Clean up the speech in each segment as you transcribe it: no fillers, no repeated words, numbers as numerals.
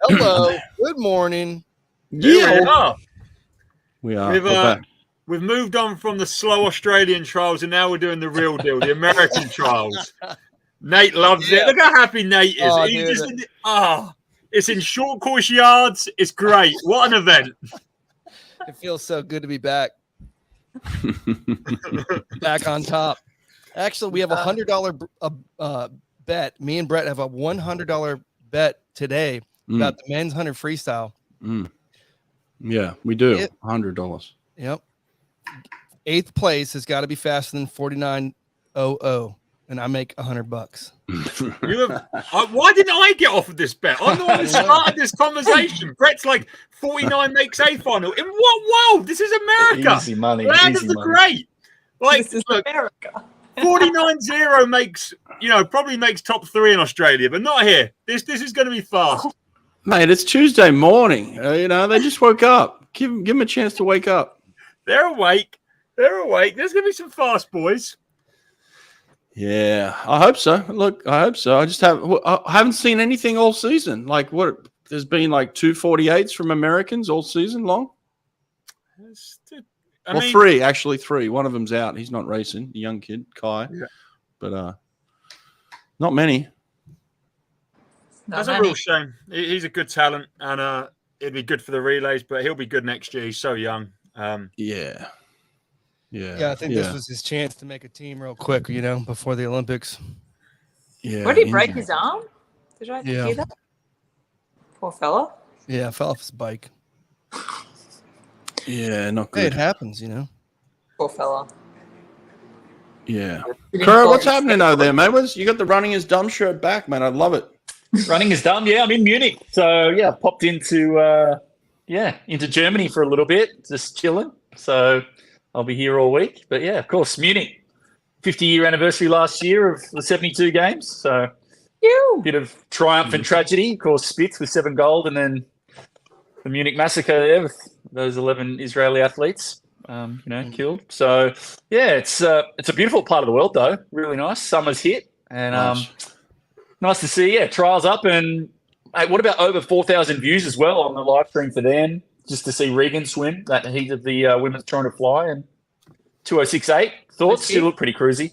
Hello. Good morning. Yeah, we are. We've moved on from the slow Australian trials, and now we're doing the real deal, the American trials. Nate loves it. Look how happy Nate is. Oh, He's dude. just it's in short course yards. It's great. What an event! It feels so good to be back. Back on top. Actually, we have $100 bet. Me and Brett have a $100 bet today about the men's 100 freestyle. Yeah, we do. $100. Yep. 8th place has got to be faster than 49.00, and I make $100. Why didn't I get off of this bet? I'm the one who started this conversation. Brett's like 49 makes a final. In what world? This is America. Easy money. Land of the great. Like, this is look, America. 49.0 makes, probably makes top 3 in Australia, but not here. This is going to be fast. Mate, it's Tuesday morning. They just woke up. Give them a chance to wake up. They're awake. There's going to be some fast boys. Yeah, I hope so. Look, I hope so. I haven't seen anything all season. Like what? There's been like 248s from Americans all season long. Three. One of them's out. He's not racing. The young kid, Kai. Yeah. But not many. That's a real shame. He's a good talent, and it'd be good for the relays, but he'll be good next year. He's so young. Yeah, I think this was his chance to make a team real quick, before the Olympics. Yeah. Where did he break his arm? Did I hear that? Poor fella. Yeah, fell off his bike. Yeah, not good. Hey, it happens, Poor fella. Yeah. Kurt, what's happening over there, mate? You got the running is dumb shirt back, man. I love it. Running is dumb. Yeah, I'm in Munich. So, popped into Germany for a little bit, just chilling. So, I'll be here all week. But, yeah, of course, Munich. 50-year anniversary last year of the 72 games. So, a bit of triumph and tragedy. Of course, Spitz with 7 gold, and then the Munich massacre there with those 11 Israeli athletes, killed. So, it's a beautiful part of the world, though. Really nice. Summer's hit. And nice to see, trials up. And what about over 4,000 views as well on the live stream for them, just to see Regan swim that heat of the women's trying to fly. And 206.8. Thoughts? She looked pretty cruisy.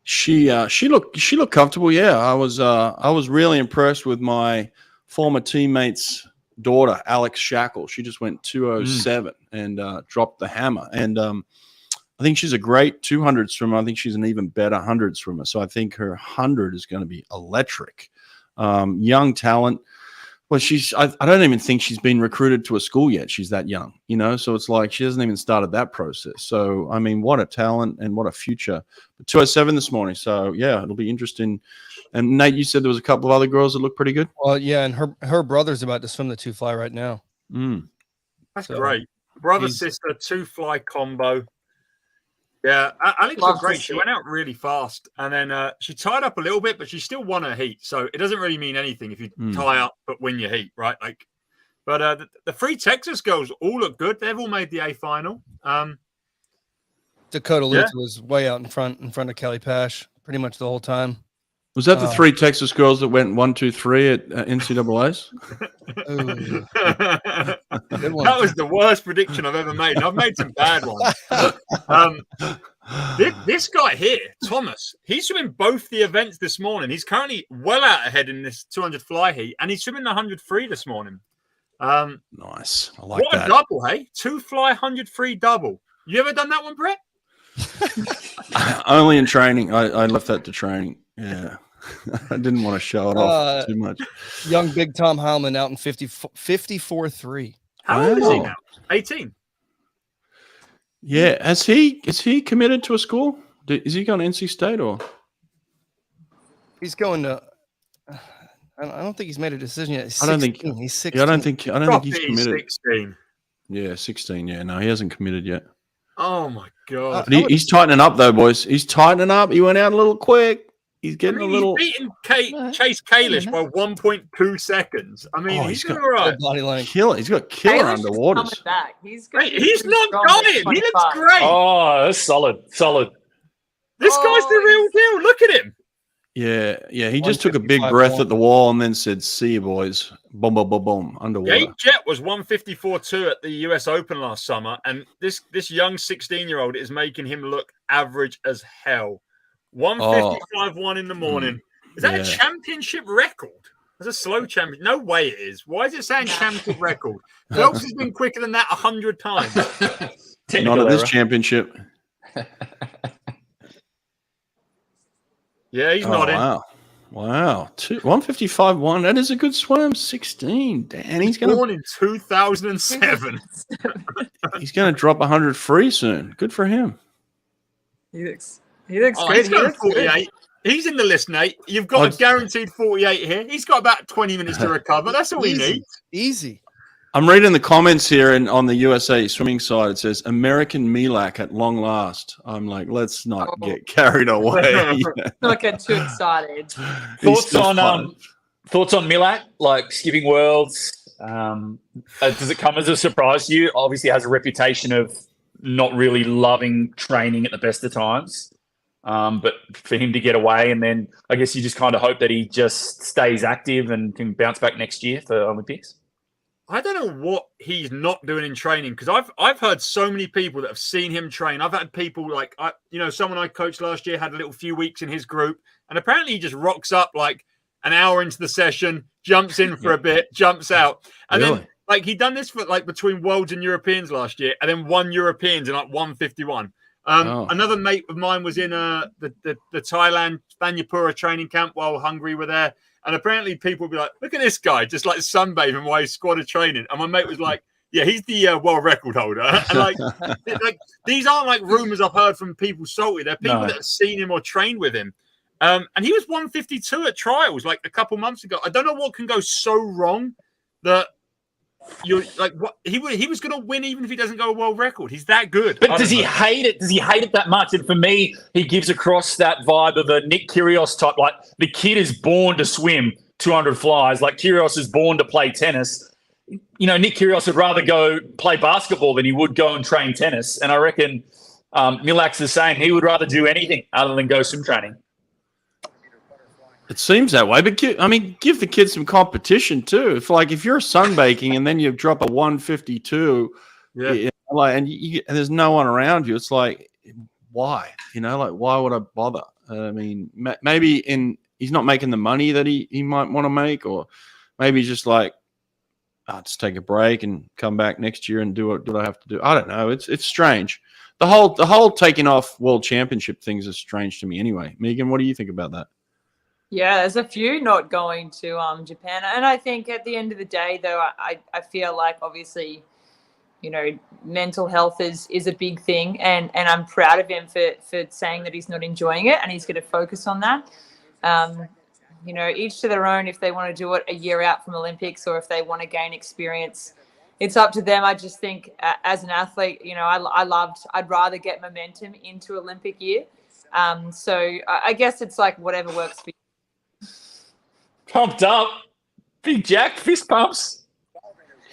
She looked comfortable. Yeah, I was really impressed with my former teammate's daughter, Alex Shackle. She just went 207 and dropped the hammer. And I think she's a great 200 swimmer. I think she's an even better 100 swimmer. So I think her 100 is going to be electric. Young talent. Well, I don't even think she's been recruited to a school yet. She's that young, so it's like she hasn't even started that process. So, I mean, what a talent and what a future. But 207 this morning. So, yeah, it'll be interesting. And Nate, you said there was a couple of other girls that look pretty good. Well, yeah, and her brother's about to swim the 2 fly right now. That's great. Brother sister 2 fly combo. Yeah, Alex looked great. She went out really fast, and then she tied up a little bit, but she still won her heat. So it doesn't really mean anything if you tie up but win your heat, right? But the 3 Texas girls all look good. They've all made the A final. Dakota Lutz was way out in front of Kelly Pash pretty much the whole time. Was that the 3 Texas girls that went 1, 2, 3 at NCAA's? That was the worst prediction I've ever made. I've made some bad ones. This guy here, Thomas, he's swimming both the events this morning. He's currently well out ahead in this 200 fly heat, and he's swimming the 100 free this morning. Nice. I like that. What a double, hey? 2 fly, 100 free double. You ever done that one, Brett? Only in training. I left that to training. Yeah. I didn't want to show it off too much. Young Big Tom Heilman out in 54.3. How old is he now? 18. Yeah. Is he committed to a school? Is he going to NC State or? He's going to. I don't think he's made a decision yet. I don't think he's 16. Yeah, I don't think he's committed. 16. Yeah, 16. Yeah, no, he hasn't committed yet. Oh my god! He's tightening up though, boys. He's tightening up. He went out a little quick. He's getting a little. He's beating Chase Kalish by 1.2 seconds. I mean, he's got all right. He's got killer underwater. He's not dying. He looks great. Oh, that's solid. This guy's the real deal. Look at him. Yeah. He just took a big breath at the wall and then said, "See you, boys." Boom, boom, boom, boom. Underwater. Gate Jet was 154.2 at the US Open last summer, and this young 16-year-old is making him look average as hell. 155.1 in the morning. Is that a championship record? That's a slow champion. No way it is. Why is it saying championship record? Phelps has been quicker than that 100 times. Not at this championship. Yeah, he's nodding. Wow. 155.1. That is a good swim. 16. Dan, he's born in 2007. He's going to drop 100 free soon. Good for him. He looks great. He's got 48. He's in the list, Nate. You've got a guaranteed 48 here. He's got about 20 minutes to recover. That's all he needs. Easy. I'm reading the comments here, and on the USA swimming side, it says American Milak at long last. I'm like, let's not get carried away. Not get too excited. Thoughts on Milak, like skipping worlds? Does it come as a surprise to you? Obviously, has a reputation of not really loving training at the best of times. But for him to get away, and then I guess you just kind of hope that he just stays active and can bounce back next year for Olympics. I don't know what he's not doing in training, because I've heard so many people that have seen him train. I've had people like someone I coached last year had a little few weeks in his group, and apparently he just rocks up like an hour into the session, jumps in for a bit, jumps out, and then like he done this for like between Worlds and Europeans last year, and then won Europeans in like 151. Another mate of mine was in the Thailand Banyapura training camp while Hungary were there. And apparently people would be like, look at this guy, just like sunbathing while he's squatted training. And my mate was like, yeah, he's the world record holder. And like these aren't like rumors I've heard from people salty. They're people that have seen him or trained with him. And he was 152 at trials like a couple months ago. I don't know what can go so wrong that you're like, what he was going to win even if he doesn't go a world record. He's that good. But does he hate it? Does he hate it that much? And for me, he gives across that vibe of a Nick Kyrgios type. Like the kid is born to swim 200 flies. Like Kyrgios is born to play tennis. Nick Kyrgios would rather go play basketball than he would go and train tennis. And I reckon Milak's the same. He would rather do anything other than go swim training. It seems that way, but give the kids some competition too. If you're sunbaking and then you drop a 152, and there's no one around you, it's like, why? Why would I bother? Maybe he's not making the money that he might want to make, or maybe just like, I'll just take a break and come back next year and do what I have to do. I don't know. It's strange. The whole taking off world championship things is strange to me anyway. Meagen, what do you think about that? Yeah, there's a few not going to Japan. And I think at the end of the day, though, I feel like obviously, mental health is a big thing. And I'm proud of him for saying that he's not enjoying it and he's going to focus on that. Each to their own if they want to do it a year out from Olympics or if they want to gain experience. It's up to them. I just think as an athlete, I'd rather get momentum into Olympic year. So I guess it's like whatever works for you. Pumped up. Big Jack, fist pumps.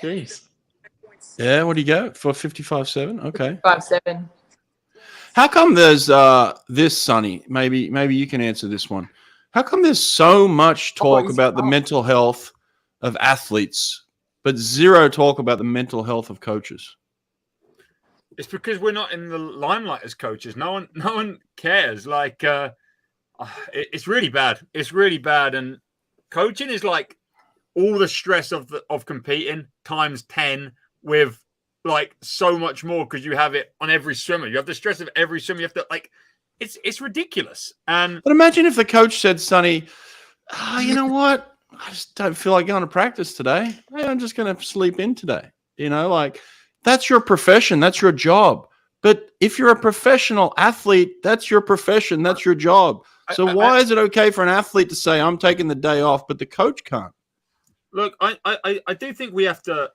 Jeez. Yeah, what do you go for 55.7? Okay. 55.7. How come there's this, Sonny? Maybe you can answer this one. How come there's so much talk about the mental health of athletes, but zero talk about the mental health of coaches? It's because we're not in the limelight as coaches. No one cares. Like, it's really bad. It's really bad. And coaching is like all the stress of competing times 10 with like so much more because you have it on every swimmer. You have the stress of every swimmer. You have to it's ridiculous. But imagine if the coach said, Sonny, you know what? I just don't feel like going to practice today. Hey, I'm just going to sleep in today. That's your profession. That's your job. But if you're a professional athlete, that's your profession. That's your job. So why is it okay for an athlete to say, I'm taking the day off, but the coach can't? Look, I do think we have to,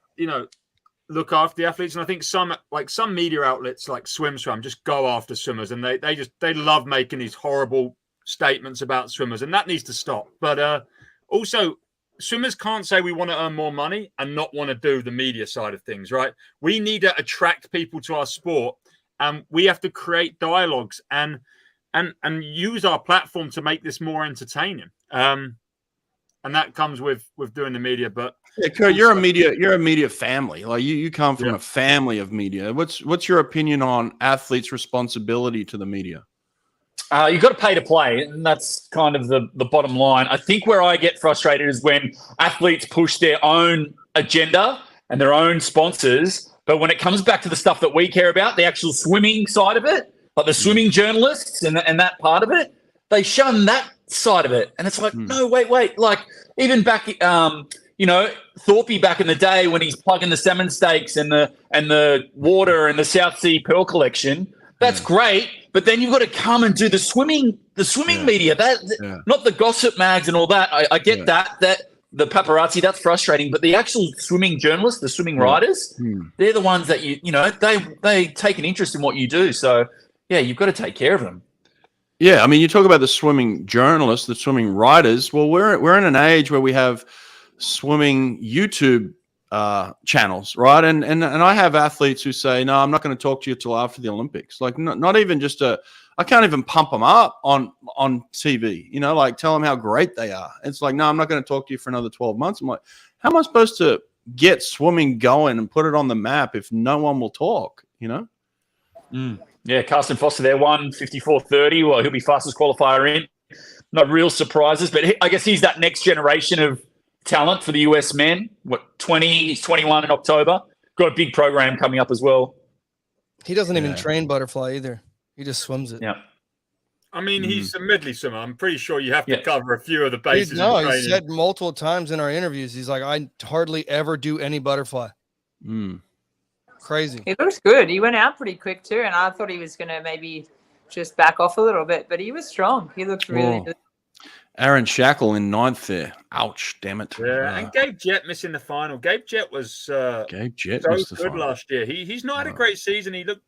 look after the athletes. And I think some media outlets like SwimSwam just go after swimmers and they love making these horrible statements about swimmers. And that needs to stop. But also, swimmers can't say we want to earn more money and not want to do the media side of things, right? We need to attract people to our sport and we have to create dialogues. And and use our platform to make this more entertaining. And that comes with doing the media. But yeah, Kurt, you're a media family. Like you come from a family of media. What's your opinion on athletes' responsibility to the media? You've got to pay to play, and that's kind of the bottom line. I think where I get frustrated is when athletes push their own agenda and their own sponsors, but when it comes back to the stuff that we care about, the actual swimming side of it, like the swimming journalists and that part of it, they shun that side of it. And it's like, no, wait. Like even back, Thorpe back in the day when he's plugging the salmon steaks and the water and the South Sea pearl collection, that's great. But then you've got to come and do the swimming media, not the gossip mags and all that. I get that the paparazzi, that's frustrating. But the actual swimming journalists, the swimming writers, they're the ones that they take an interest in what you do. So yeah, you've got to take care of them. Yeah, I mean, you talk about the swimming journalists, the swimming writers. Well, we're in an age where we have swimming YouTube channels, right? And I have athletes who say, no, I'm not going to talk to you till after the Olympics. Like not even just I can't even pump them up on TV, like tell them how great they are. It's like, no, I'm not going to talk to you for another 12 months. I'm like, how am I supposed to get swimming going and put it on the map if no one will talk, Yeah, Carsten Foster there won 54.30. Well, he'll be fastest qualifier in. Not real surprises, but I guess he's that next generation of talent for the US men. 20? He's 21 in October. Got a big program coming up as well. He doesn't even train butterfly either. He just swims it. Yeah. I mean, he's a medley swimmer. I'm pretty sure you have to cover a few of the bases. He said multiple times in our interviews, he's like, I hardly ever do any butterfly. Crazy. He looks good. He went out pretty quick too, and I thought he was going to maybe just back off a little bit, but he was strong. He looked really good. Aaron Shackle in 9th there. Ouch, damn it. Yeah, and Gabe Jett missing the final. Gabe Jett was so good last year. He's not had a great season. He looked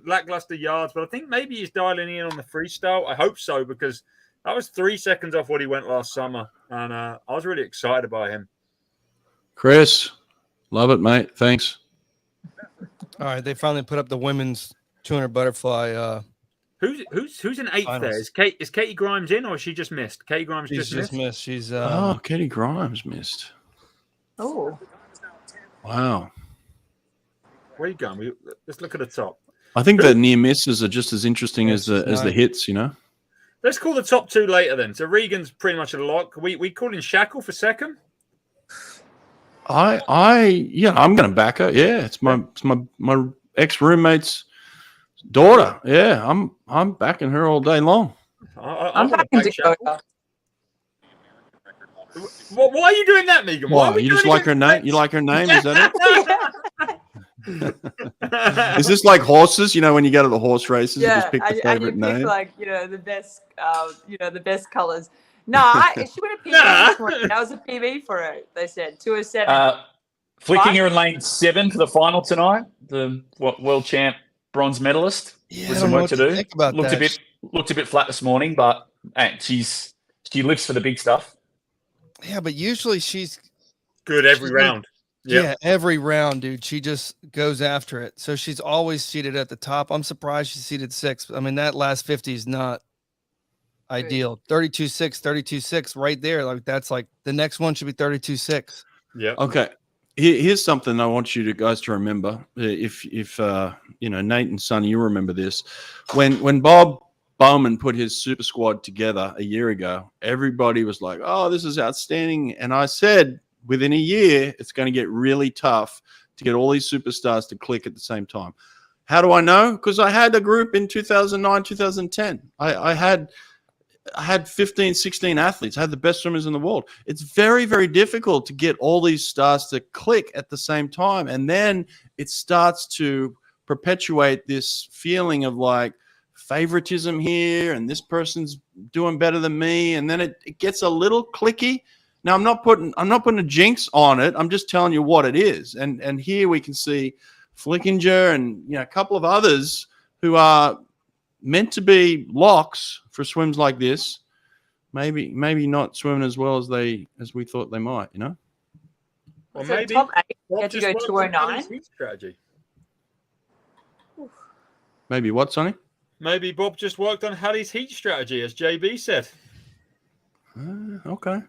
lackluster yards, but I think maybe he's dialing in on the freestyle. I hope so, because that was 3 seconds off what he went last summer, and I was really excited by him. Chris, love it, mate. Thanks. All right, they finally put up the women's 200 butterfly. Who's in 8th finals. There? Is Katie Grimes in, or has she just missed? Katie Grimes just missed. She's Katie Grimes missed. Oh, wow. Where are you going? Let's look at the top. I think the near misses are just as interesting as the hits. Let's call the top 2 later then. So Regan's pretty much a lock. We calling Shackle for second. I'm going to back her. Yeah, it's my ex roommate's daughter. Yeah, I'm backing her all day long. I'm backing Dakota. Why are you doing that, Meagen? Why you just like her name? You like her name? Is that it? Is this like horses? When you go to the horse races, you just pick the favorite name. Like the best, the best colors. No, she went a PB this morning. That was a PB for her. They said 207. Flicking her in lane 7 for the final tonight. The world champ bronze medalist. Yeah, with some work to do. Think about looked that. a bit flat this morning, but she lives for the big stuff. Yeah, but usually she's good every round. Yeah, every round, dude. She just goes after it. So she's always seated at the top. I'm surprised she's seated 6th. I mean, that last 50 is not ideal. 32.6, 32.6 right there. Like that's like the next one should be 32.6. Yeah. Okay. Here's something I want you guys to remember. If Nate and Sonny, you remember this. When Bob Bowman put his super squad together a year ago, everybody was like, oh, this is outstanding. And I said, within a year, it's going to get really tough to get all these superstars to click at the same time. How do I know? Because I had a group in 2009, 2010. I had 15, 16 athletes. I had the best swimmers in the world. It's very, very difficult to get all these stars to click at the same time. And then it starts to perpetuate this feeling of like favoritism here and this person's doing better than me. And then it gets a little clicky. Now I'm not putting a jinx on it. I'm just telling you what it is. And here we can see Flickinger and a couple of others who are meant to be locks for swims like this, maybe not swimming as well as we thought they might, Well, So maybe top 8 had to go 209. Strategy. Maybe what, Sonny? maybe Bob just worked on Hallie's heat strategy, as JB said. Okay.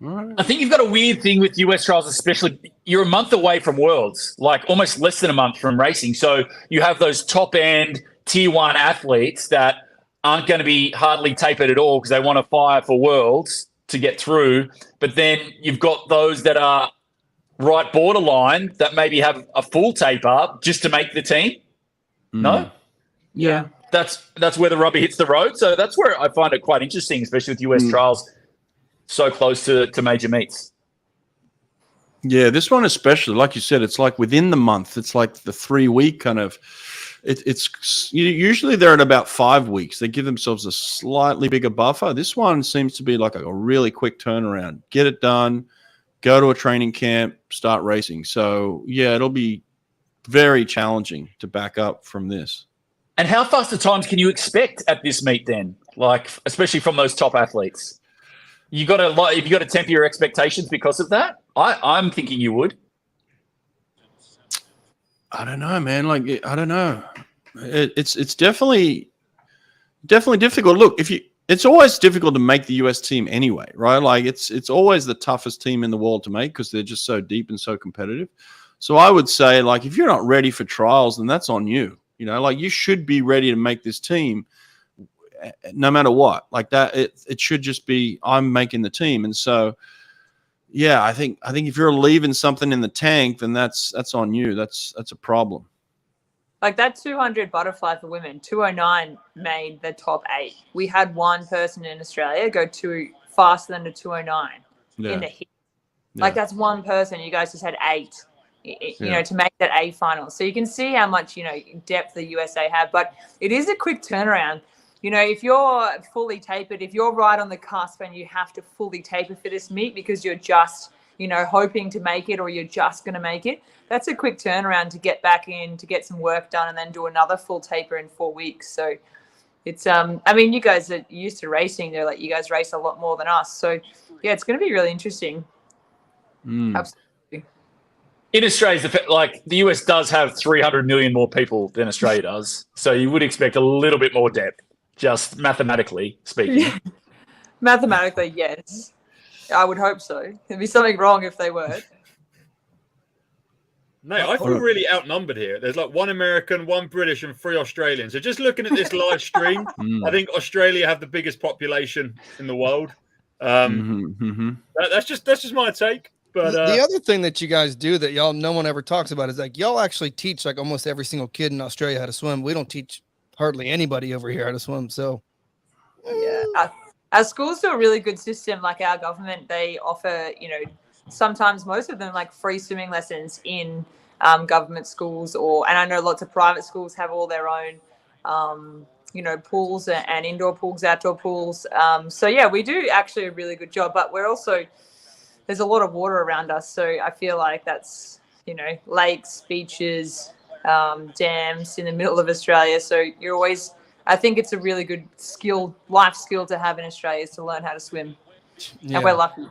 All right. I think you've got a weird thing with US trials, especially you're a month away from Worlds, like almost less than a month from racing. So you have those top end tier 1 athletes that aren't going to be hardly tapered at all because they want to fire for Worlds to get through. But then you've got those that are right borderline that maybe have a full taper just to make the team. No? Yeah. That's where the rubber hits the road. So that's where I find it quite interesting, especially with US trials so close to major meets. Yeah, this one especially, like you said, it's like within the month. It's like the 3-week kind of. It's usually they're at about 5 weeks. They give themselves a slightly bigger buffer. This one seems to be like a really quick turnaround. Get it done, go to a training camp, start racing. So yeah, it'll be very challenging to back up from this. And how fast the times can you expect at this meet then? Like, especially from those top athletes? If you got to temper your expectations because of that? I'm thinking you would. I don't know, man. Like, I don't know. It's definitely difficult. Look, it's always difficult to make the US team anyway, right? Like, it's always the toughest team in the world to make because they're just so deep and so competitive. So I would say, like, if you're not ready for trials, then that's on you. You know, like, you should be ready to make this team no matter what. Like that, it should just be, I'm making the team. And so, yeah, I think if you're leaving something in the tank, then that's on you. That's a problem. Like that 200 butterfly for women, 209 made the top 8. We had one person in Australia go faster than the 209 in the heat. Like that's one person. You guys just had 8, you know, to make that A final. So you can see how much, depth the USA have. But it is a quick turnaround. You know, if you're fully tapered, if you're right on the cusp and you have to fully taper for this meet because you're just, hoping to make it or you're just going to make it, that's a quick turnaround to get back in, to get some work done and then do another full taper in 4 weeks. So it's, you guys are used to racing. They're like, you guys race a lot more than us. So, yeah, it's going to be really interesting. Absolutely. In Australia, the US does have 300 million more people than Australia does. So you would expect a little bit more depth. Just mathematically speaking. Mathematically, yes. I would hope so. There'd be something wrong if they weren't. No, I feel really outnumbered here. There's like 1 American, 1 British, and 3 Australians. So just looking at this live stream, I think Australia have the biggest population in the world. That's just my take. But the other thing that you guys do that no one ever talks about is like y'all actually teach like almost every single kid in Australia how to swim. We don't teach hardly anybody over here how to swim. So yeah, our schools do a really good system. Like our government, they offer, sometimes most of them like free swimming lessons in government schools, and I know lots of private schools have all their own, pools and indoor pools, outdoor pools. So yeah, we do actually a really good job, but there's a lot of water around us. So I feel like that's, lakes, beaches, dams in the middle of Australia. So I think it's a really good life skill to have in Australia is to learn how to swim. Yeah. And we're lucky.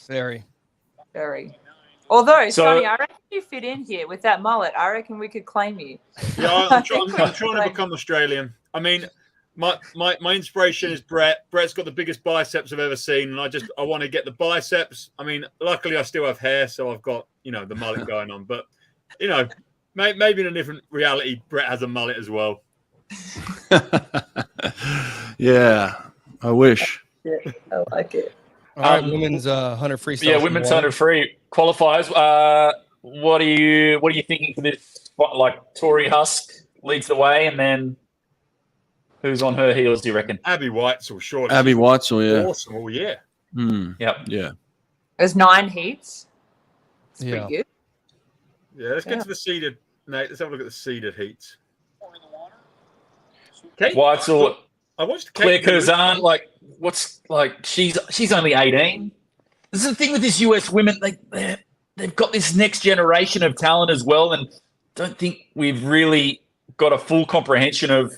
Very. Very. Although, Sonny, I reckon you fit in here with that mullet. I reckon we could claim you. Yeah, I'm trying to become Australian. I mean, my inspiration is Brett. Brett's got the biggest biceps I've ever seen, and I want to get the biceps. I mean, luckily I still have hair, so I've got, the mullet going on. But, maybe in a different reality, Brett has a mullet as well. Yeah, I wish. Yeah, I like it. All right, women's 100 freestyle. Yeah, women's 100 free qualifiers. What are you thinking for this? Like Tori Husk leads the way, and then who's on her heels? Do you reckon? Abby Weitzel, sure. Abby Weitzel, yeah. Awesome. Oh, yeah. Yep. Yeah. There's 9 heats. It's Yeah. pretty good. Yeah, let's get to the seeded. Nate, let's have a look at the seeded heats. Kate, Weitzel, I watched Claire Kate. Curzan. She's only 18. This is the thing with this US women. They've got this next generation of talent as well, and don't think we've really got a full comprehension of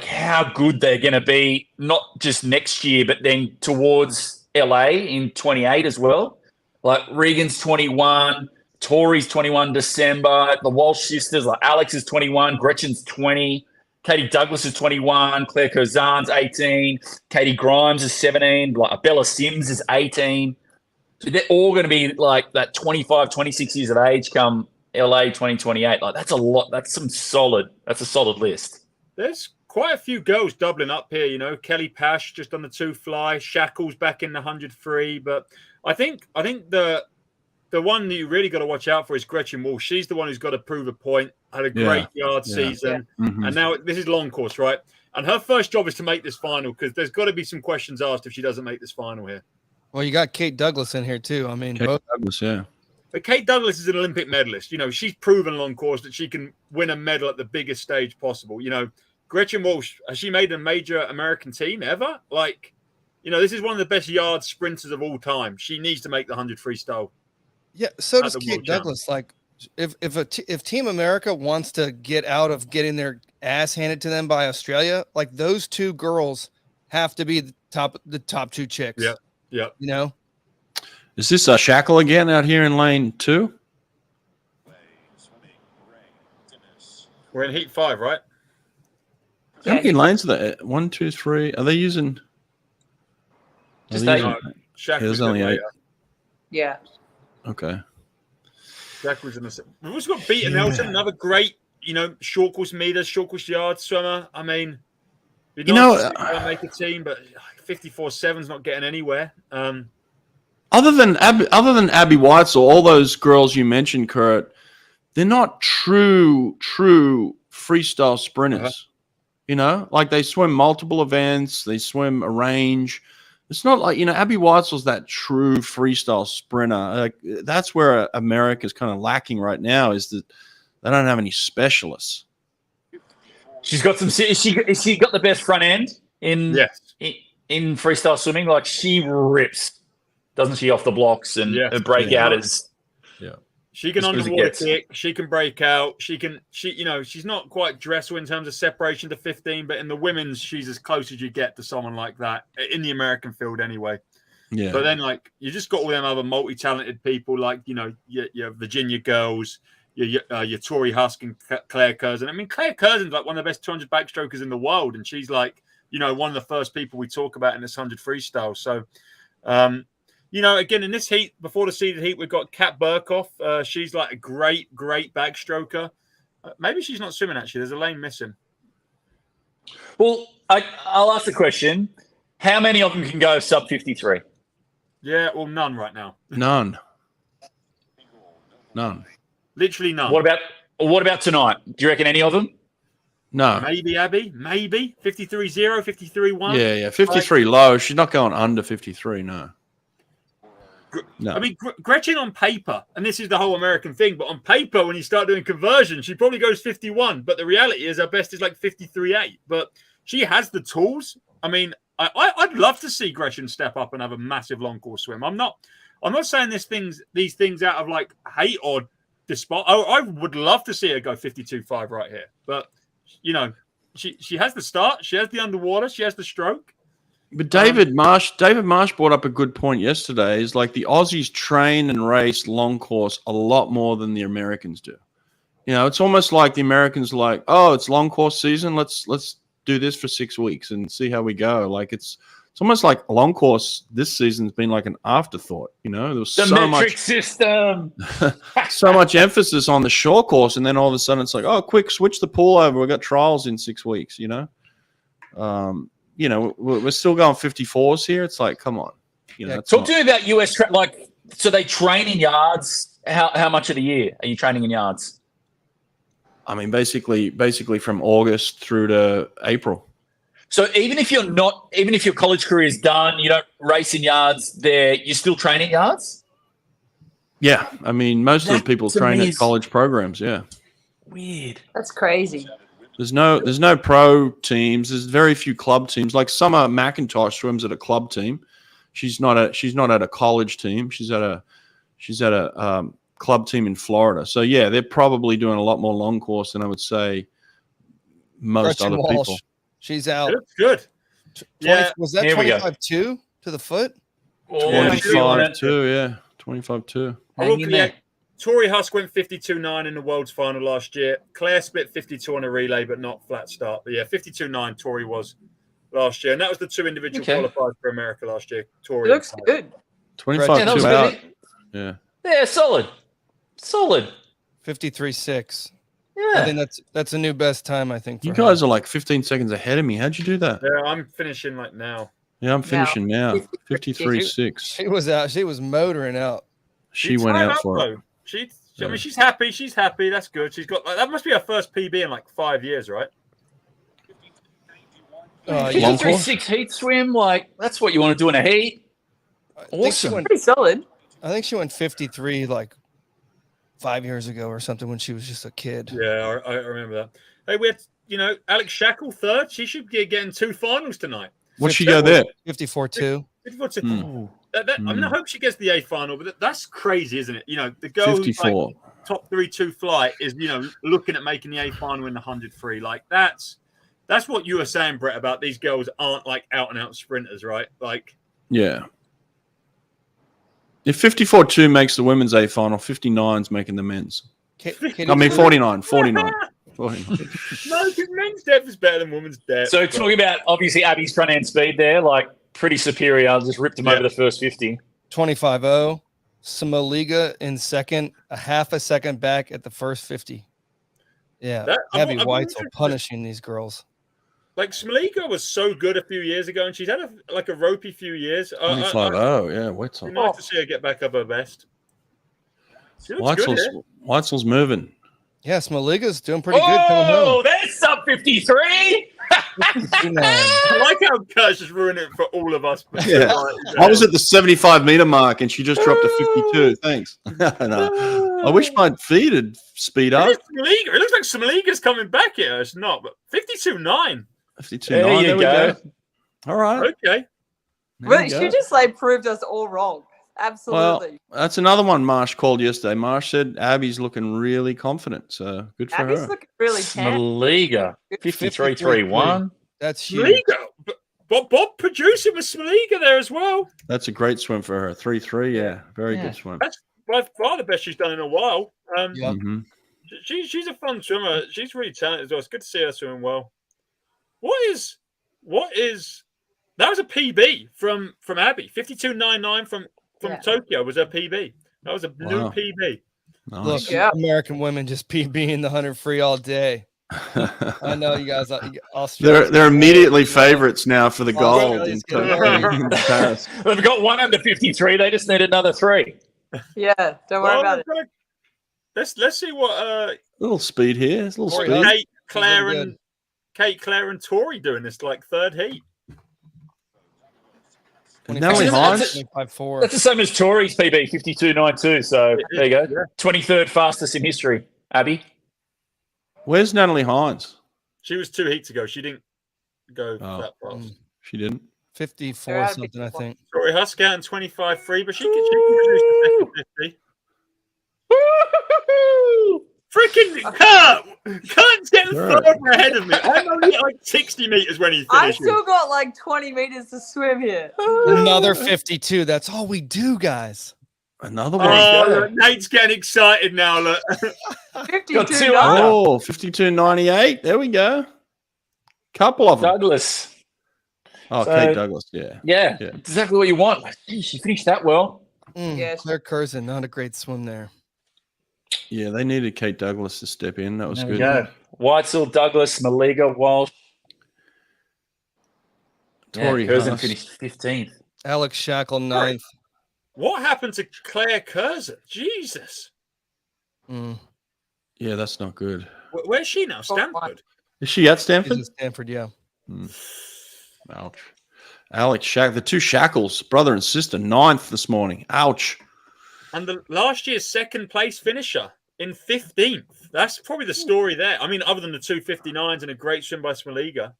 how good they're going to be, not just next year, but then towards LA in 28 as well. Like Regan's 21, Tori's 21 December, the Walsh sisters, like Alex is 21, Gretchen's 20. Katie Douglas is 21. Claire Curzan's 18. Katie Grimes is 17. Like Bella Sims is 18. So they're all going to be like that 25, 26 years of age come LA 2028. Like that's a lot. That's a solid list. There's quite a few girls doubling up here. You know, Kelly Pash just on the 2 fly. Shackles back in the 100 free. But I think the one that you really got to watch out for is Gretchen Walsh. She's the one who's got to prove a point. Had a great yard season. Mhm. And now this is long course, right? And her first job is to make this final because there's got to be some questions asked if she doesn't make this final here. Well, you got Kate Douglas in here too. I mean, Kate both. Douglas, yeah. But Kate Douglas is an Olympic medalist. You know, she's proven long course that she can win a medal at the biggest stage possible. You know, Gretchen Walsh, has she made a major American team ever? Like, you know, this is one of the best yard sprinters of all time. She needs to make the 100 freestyle. Yeah, so does the Kate World Douglas. Like, if Team America wants to get out of getting their ass handed to them by Australia, like those 2 girls have to be the top 2 chicks. Yeah, yeah. You know, Is this Shackle again out here in lane 2? We're in heat 5, right? How many lanes are there? 1, 2, 3. Are they using? Just are they 8. using- Shaq there's was only the 8. Yeah. Okay. Shaq was in the. We've also got Beaton Nelson, another great, you know, short course meters, short course yard swimmer. I mean, you're not going to make a team, but 54.7's not getting anywhere. Other than Abby Whitesell, all those girls you mentioned, Kurt, they're not true freestyle sprinters. You know, like they swim multiple events, they swim a range. It's not like, you know, Abby Whitesell's that true freestyle sprinter. Like, that's where America's kind of lacking right now, is that they don't have any specialists. She's got some. Is she got the best front end in freestyle swimming? Like she rips, doesn't she, off the blocks, and her breakout is. Yeah. She can underwater kick. She can break out. She you know, she's not quite Dressel in terms of separation to 15, but in the women's, she's as close as you get to someone like that in the American field anyway. Yeah. But then, like, you just got all them other multi-talented people, like, you know, your Virginia girls, your Tori Husk and Claire Curzan. I mean, Claire Curzan's like one of the best 200 backstrokers in the world, and she's like, you know, one of the first people we talk about in this 100 freestyle. So, you know, again, in this heat, before the seeded heat, we've got Kat Burkhoff. She's like a great backstroker. Maybe she's not swimming, actually. There's a lane missing. Well, I'll ask the question. How many of them can go sub 53? Yeah, well, none right now. None. Literally none. What about tonight? Do you reckon any of them? No. Maybe Abby. Maybe 53-0, 53-1. Yeah. 53 low. She's not going under 53. No. I mean, Gretchen on paper, and this is the whole American thing, but on paper, when you start doing conversion, she probably goes 51. But the reality is her best is like 53.8. But she has the tools. I mean, I'd love to see Gretchen step up and have a massive long course swim. I'm not saying these things out of like hate or despite. I would love to see her go 52.5 right here. But you know, she has the start, she has the underwater, she has the stroke. But David Marsh brought up a good point yesterday. Is like the Aussies train and race long course a lot more than the Americans do. You know, it's almost like the Americans are like, oh, it's long course season. Let's do this for 6 weeks and see how we go. Like it's almost like a long course this season's been like an afterthought. You know, there was the so metric much system, so much emphasis on the short course, and then all of a sudden it's like, oh, quick, switch the pool over. We've got trials in 6 weeks. You know, we're still going 54s here. It's like, come on. You know, talk to me about US like. So they train in yards. How much of the year are you training in yards? I mean, basically from August through to April. So even if your college career is done, you don't race in yards there, you're still training yards? Yeah. I mean, most of the people train at college programs. Yeah. Weird. That's crazy. There's no pro teams. There's very few club teams. Like Summer McIntosh swims at a club team. She's not at a college team. She's at a club team in Florida. So yeah, they're probably doing a lot more long course than I would say most Gretchen other Walsh, people. she's out. Good. Yeah. Was that Here we go. 25-2 to the foot? 25-2, yeah. 25-2. I will, Tori Husk went 52.9 in the World's final last year. Claire split 52 on a relay, but not flat start. But yeah, 52.9 Tori was last year. And that was the 2 individual qualifiers for America last year. Tori It looks good. 25 Yeah, that was 2 good. out. Yeah. Yeah, solid. 53.6. Yeah. I think that's a new best time, I think. For You her. guys are like 15 seconds ahead of me. How'd you do that? Yeah, I'm finishing like now. Yeah, I'm finishing now. 53.6. She was out. She was motoring out. She went out for it. Though. I mean, she's happy. She's happy. That's good. She's got that must be her first PB in like 5 years, right? 53.6 heat swim, like that's what you want to do in a heat. Awesome. Pretty solid. I think she went 53 like 5 years ago or something when she was just a kid. Yeah, I remember that. Hey, we had, Alex Shackle third. She should be getting 2 finals tonight. What'd she go there? 54.2. 54.2. I mean, I hope she gets the A final, but that's crazy, isn't it? The girl who's 54. like top 3-2 flight is, looking at making the A final in the 100 free. Like that's what you were saying, Brett, about these girls aren't like out and out sprinters, right? Like, Yeah. If 54.2 makes the women's A final, 59's making the men's. I mean, 49. 49. no, because men's depth is better than women's depth. So talking about obviously Abby's front end speed there, like pretty superior. Just ripped him over the first 50. 25.0. Smoliga in second, a half a second back at the first 50. Yeah, Abby Weitzel punishing these girls. Like Smoliga was so good a few years ago, and she's had a ropey few years. 25.0, yeah, Weitzel. It'd be nice to see her get back up her best. She looks good, Weitzel's moving. Yeah, Smoliga's doing pretty good coming home. Oh, that's sub 53. I like how Kurt's just ruined it for all of us. Yeah. I was at the 75-meter mark, and she just dropped to 52. Thanks. No. I wish my feet had speed up. It looks like Smoliga's coming back here. It's not, but 52.9. 52.9. There you go. All right. Okay. But she just proved us all wrong. Absolutely. Well, that's another one Marsh called yesterday. Marsh said Abby's looking really confident, so good for Abby's her. looking really tan. Smoliga, 53.31. That's huge. Smoliga. Bob producing with Smoliga there as well. That's a great swim for her. 3.3, yeah. Very good swim. That's by far the best she's done in a while. She's a fun swimmer. She's really talented as well. It's good to see her swimming well. What is that was a PB from Abby. 52.99 from Tokyo was her PB. That was a new PB. Nice. Look, American women just PBing the 100 free all day. I know you guys. They're immediately favorites now for the gold in Paris. They've got one under 53. They just need another 3. Yeah, don't worry about it. Let's see what little speed here. It's a little speed. Kate, Claire, and Tori doing this third heat. Natalie Hines. That's the same as Tori's PB, 52.92. So there you go. 23rd fastest in history. Abby. Where's Natalie Hines? She was 2 heats ago. She didn't go that fast. She didn't. 54 something, I think. Tori Husk out in 25.3, but she can produce the second 50. Freaking Kurt's getting further ahead of me. I'm only at 60 meters when he finishes. I've still got 20 meters to swim here. Another 52. That's all we do, guys. Another one. Oh, Nate's getting excited now. Look. 52. Oh, 52.98. There we go. Couple of them. Douglas. Oh, Kate Douglas. Yeah. Yeah. Exactly what you want. She finished that well. Yes. Claire Curzon, not a great swim there. Yeah, they needed Kate Douglas to step in. That was There good. we go. Weitzel, Douglas, Smoliga, Walsh. Tori Curzon Husk finished 15th. Alex Shackle, 9th. What happened to Claire Curzon? Jesus. Yeah, that's not good. Where's she now? Stanford? Is she at Stanford? She's at Stanford, yeah. Ouch. Alex the 2 Shackles, brother and sister, 9th this morning. Ouch. And the last year's second place finisher in 15th. That's probably the story there. I mean, other than the 2:59s and a great swim by Smoliga.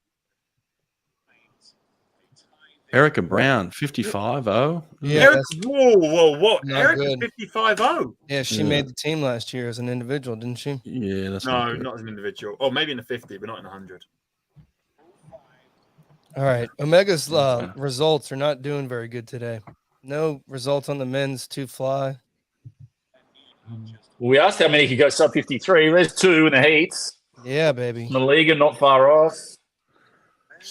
Erica Brown, 55.0. Yeah, whoa. Not Erica good. 55.0. Yeah, she made the team last year as an individual, didn't she? Yeah, that's not as an individual. Or maybe in the 50, but not in the 100. All right. Omega's results are not doing very good today. No results on the men's 2 fly. We asked how many could go sub 53. There's 2 in the heats. Yeah, baby. Meagen not far off.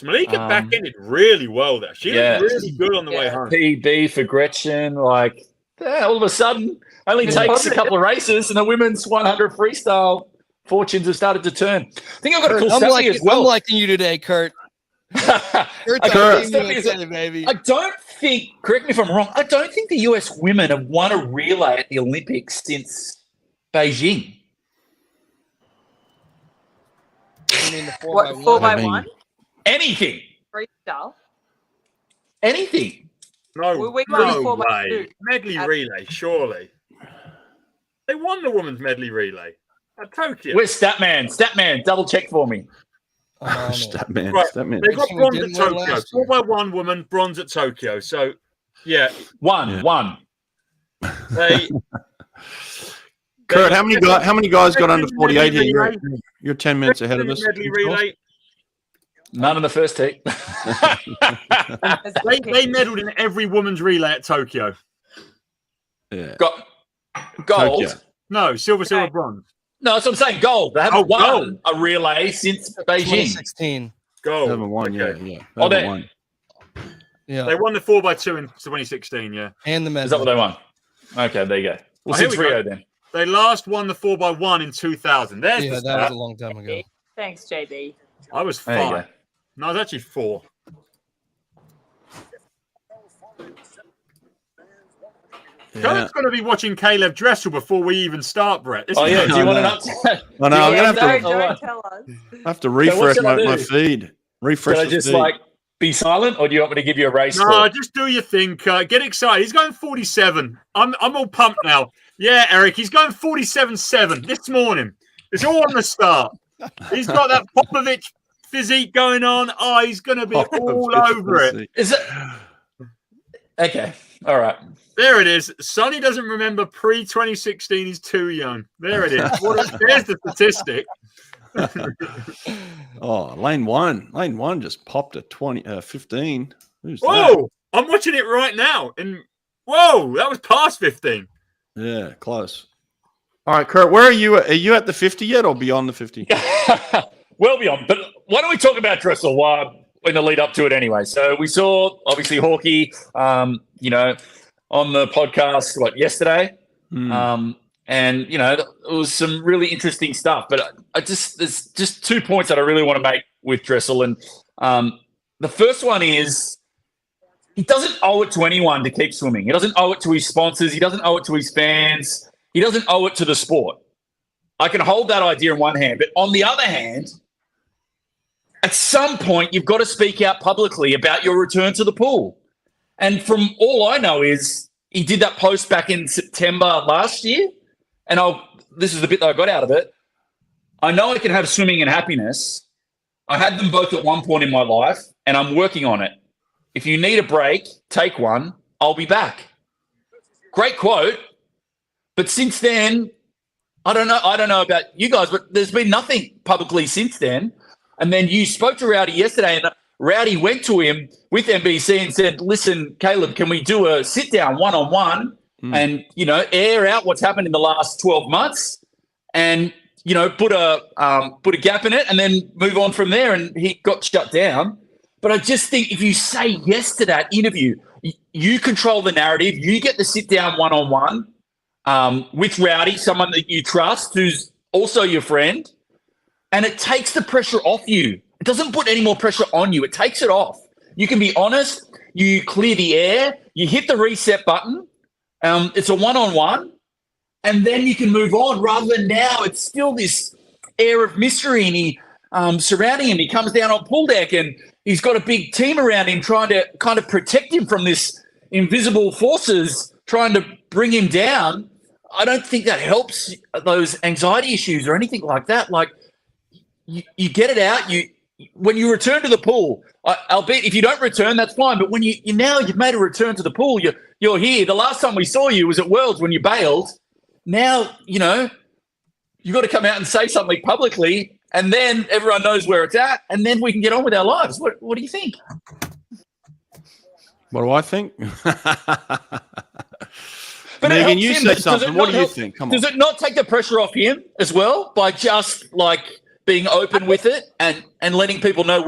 Malika back-ended really well there. She looked really good on the way home. PB for Gretchen. Like, all of a sudden, only takes a couple of races and the women's 100 freestyle fortunes have started to turn. I think I've got a cool study as well. I'm liking you today, Kurt. Baby. I don't think, correct me if I'm wrong, I don't think the US women have won a relay at the Olympics since Beijing. I mean, the 4x1? Anything. Freestyle? We Anything. no won the way. 4x2. Medley relay, surely. They won the women's medley relay at Tokyo. Where's Statman, double check for me. Statman. Right. Statman. They got bronze at Didn't win Tokyo. last year. 4x1 woman, bronze at Tokyo. So, yeah. One. They Kurt, how many guys got under 48 here? You're 10 minutes ahead of us. medley relay. None in the first heat. They medaled in every women's relay at Tokyo. Yeah. Got gold. Tokyo. No, silver, bronze. No, that's what I'm saying. Gold. They haven't won a relay since Beijing. 2016. Gold. Haven't won, Okay. yeah. Oh, Haven't won. Yeah. They won the 4x2 in 2016, yeah. And the medley. Is that what they won? Okay, there you go. Well, here since we go. Rio then. They last won the 4x1 in 2000. There's Yeah, the that stat. was a long time ago. Thanks, JB. I was There you 5. go. No, I was actually 4. Kurt's going to be watching Caeleb Dressel before we even start, Brett. This Oh, is yeah. Do you want an No. update? I know. I'm going to Don't tell us. have to refresh what shall I my do? feed. Refresh Should I the just feed. be silent, or do you want me to give you a race No, score? just do your thing, Kurt. Get excited. He's going 47. I'm all pumped now. Yeah, Eric, he's going 47-7 this morning. It's all on the start. He's got that Popovich physique going on. Oh, he's going to be all over it. Is it? Okay. All right. There it is. Sonny doesn't remember pre-2016. He's too young. There it is. There's the statistic. Oh, lane one just popped a 15. Who's that? Whoa! I'm watching it right now. And whoa, that was past 15. Yeah, close. All right, Kurt, where are you? Are you at the 50 yet or beyond the 50? Well beyond. But why don't we talk about Dressel in the lead up to it anyway? So we saw, obviously, Hawkeye, on the podcast, yesterday? And, it was some really interesting stuff. But there's just 2 points that I really want to make with Dressel. And the first one is he doesn't owe it to anyone to keep swimming. He doesn't owe it to his sponsors. He doesn't owe it to his fans. He doesn't owe it to the sport. I can hold that idea in one hand. But on the other hand, at some point, you've got to speak out publicly about your return to the pool. And from all I know is he did that post back in September last year. And this is the bit that I got out of it. I know I can have swimming and happiness. I had them both at one point in my life, and I'm working on it. If you need a break, take one. I'll be back. Great quote. But since then, I don't know about you guys, but there's been nothing publicly since then. And then you spoke to Rowdy yesterday, and Rowdy went to him with NBC and said, listen, Caeleb, can we do a sit-down one-on-one and, air out what's happened in the last 12 months and, put a gap in it and then move on from there? And he got shut down. But I just think if you say yes to that interview, you control the narrative. You get the sit-down one-on-one with Rowdy, someone that you trust, who's also your friend, and it takes the pressure off you. It doesn't put any more pressure on you. It takes it off. You can be honest. You clear the air. You hit the reset button. It's a one-on-one, and then you can move on rather than now it's still this air of mystery and he surrounding him. He comes down on pool deck and he's got a big team around him trying to kind of protect him from this invisible forces trying to bring him down. I don't think that helps those anxiety issues or anything like that. Like you get it out. When you return to the pool, albeit if you don't return, that's fine. But when you've made a return to the pool, you're here. The last time we saw you was at Worlds when you bailed. Now, you got to come out and say something publicly, and then everyone knows where it's at, and then we can get on with our lives. What do you think? What do I think? But it Meagen, helps you him, say but does something. it What not do you help- think? Come Does on. it not take the pressure off him as well by just like being open with it and letting people know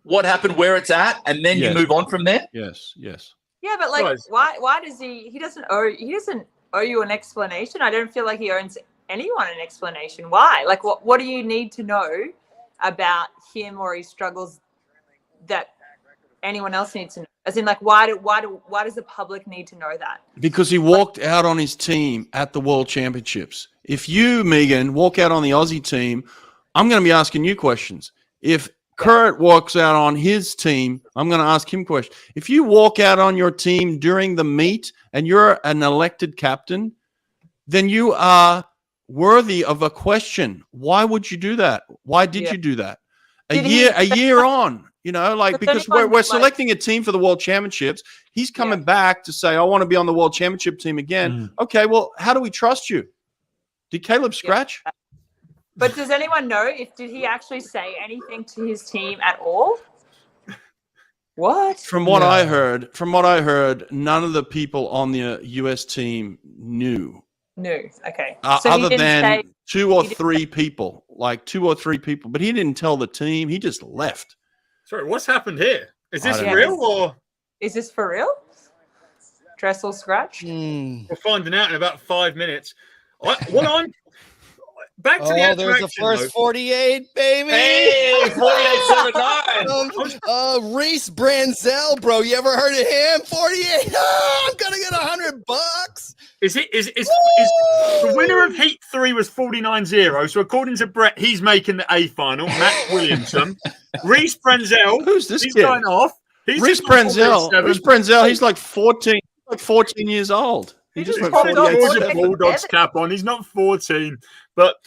what happened, where it's at, and then you Yes. move on from there? Yes, yes. Yeah, but like, Guys. why does he doesn't owe you an explanation? I don't feel like he owes anyone an explanation. Why? Like, what do you need to know about him or his struggles that anyone else needs to know? As in, like, why does the public need to know that? Because he walked out on his team at the World Championships. If you, Meagen, walk out on the Aussie team, I'm going to be asking you questions. If Kurt walks out on his team, I'm going to ask him questions. If you walk out on your team during the meet and you're an elected captain, then you are worthy of a question. Why would you do that? Why did you do that? A year on, you know, like, because we're selecting a team for the World Championships. He's coming back to say, I want to be on the World Championship team again. Okay, well, how do we trust you? Did Caeleb scratch? But does anyone know did he actually say anything to his team at all? What? From what I heard, none of the people on the US team knew. No. Okay. So other than two or three people. But he didn't tell the team. He just left. Sorry, what's happened here? Is this I don't real or? Is this for real? Dressel scratch? We're finding out in about 5 minutes. Back to the there's the first 48, baby. Hey, 48.79. Reese Branzel, bro. You ever heard of him? 48. Oh, I'm gonna get $100. Is the winner of Heat 3 was 49-0? So according to Brett, he's making the A final. Matt Williamson, Reese Branzel. Who's this He's kid? going off. Reese Branzel. He's like 14. Like 14 years old. He just went got a 48. Georgia Bulldogs cap on. He's not 14, but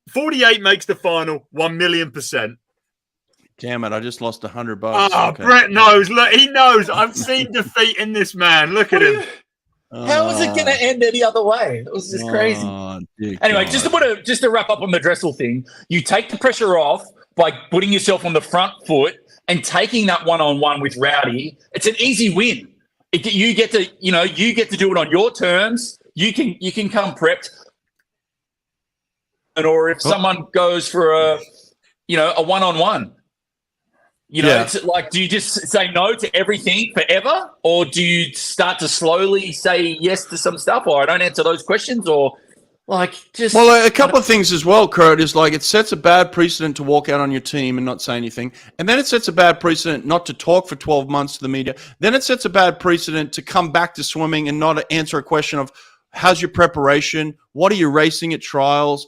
48 makes the final 1,000,000%. Damn it! I just lost $100. Oh, okay. Brett knows. Look, he knows. I've seen defeat in this man. Look at him. How is it going to end any other way? It was just crazy. Anyway, just to wrap up on the Dressel thing, you take the pressure off by putting yourself on the front foot and taking that one-on-one with Rowdy. It's an easy win. You get to do it on your terms. You can come prepped. Or if someone goes for a one-on-one, it's like, do you just say no to everything forever, or do you start to slowly say yes to some stuff, or I don't answer those questions, or like just? Well, a couple of things as well, Kurt, is like it sets a bad precedent to walk out on your team and not say anything, and then it sets a bad precedent not to talk for 12 months to the media. Then it sets a bad precedent to come back to swimming and not answer a question of how's your preparation, what are you racing at trials.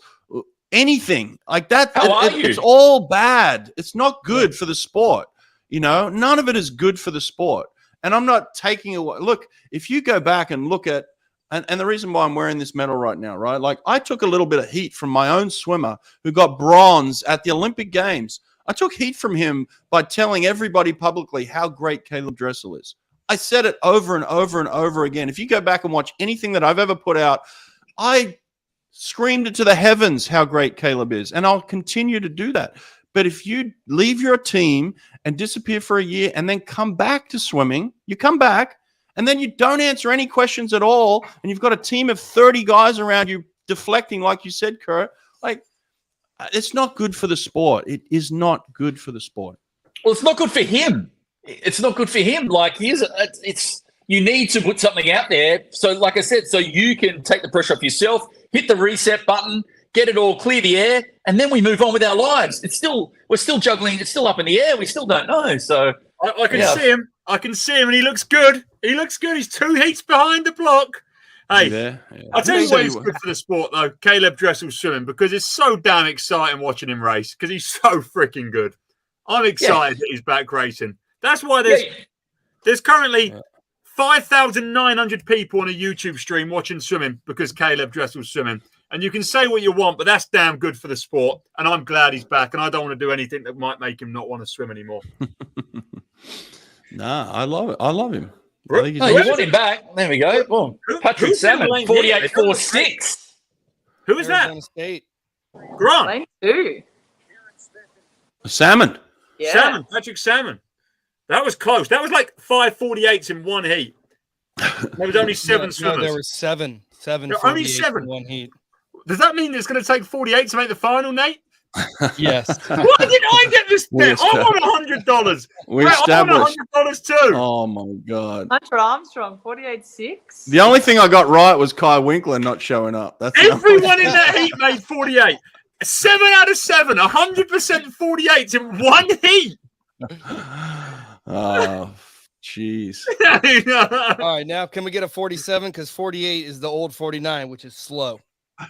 Anything like that, it's all bad. It's not good for the sport. None of it is good for the sport. And I'm not taking away. Look, if you go back and look at, and the reason why I'm wearing this medal right now, right? Like I took a little bit of heat from my own swimmer who got bronze at the Olympic Games. I took heat from him by telling everybody publicly how great Caeleb Dressel is. I said it over and over and over again. If you go back and watch anything that I've ever put out, I screamed it to the heavens how great Caeleb is, and I'll continue to do that. But if you leave your team and disappear for a year and then come back to swimming, you come back and then you don't answer any questions at all, and you've got a team of 30 guys around you deflecting, like you said, Kurt, like it's not good for the sport. It is not good for the sport. Well, it's not good for him. It's not good for him. Like you need to put something out there. So like I said, so you can take the pressure off yourself, hit the reset button, get it all, clear the air, and then we move on with our lives. We're still juggling. It's still up in the air. We still don't know. So I can see him. I can see him, and he looks good. He looks good. He's 2 heats behind the block. Hey, I'll tell you what is good for the sport, though, Caeleb Dressel swimming, because it's so damn exciting watching him race, because he's so freaking good. I'm excited that he's back racing. That's why there's currently 5,900 people on a YouTube stream watching swimming because Caeleb Dressel's swimming. And you can say what you want, but that's damn good for the sport. And I'm glad he's back. And I don't want to do anything that might make him not want to swim anymore. Nah, I love it. I love him. You want him back? There we go. Boom. Patrick Salmon, 48.46. Who is that? State. Grant. Salmon. Yeah. Salmon. Patrick Salmon. That was close. That was like 5.48s in one heat. There was only seven No, swimmers. there were seven. There were only 48 seven. in one heat. Does that mean it's going to take 48 to make the final, Nate? Yes. Why did I get this bet? I won $100. We I established. won $100 too. Oh my God! Hunter Armstrong, 48.6. The only thing I got right was Kai Winkler not showing up. That's Everyone in that heat made 48. 7 out of 7, 100% 48s in one heat. Oh, jeez. All right, now can we get a 47? Because 48 is the old 49, which is slow.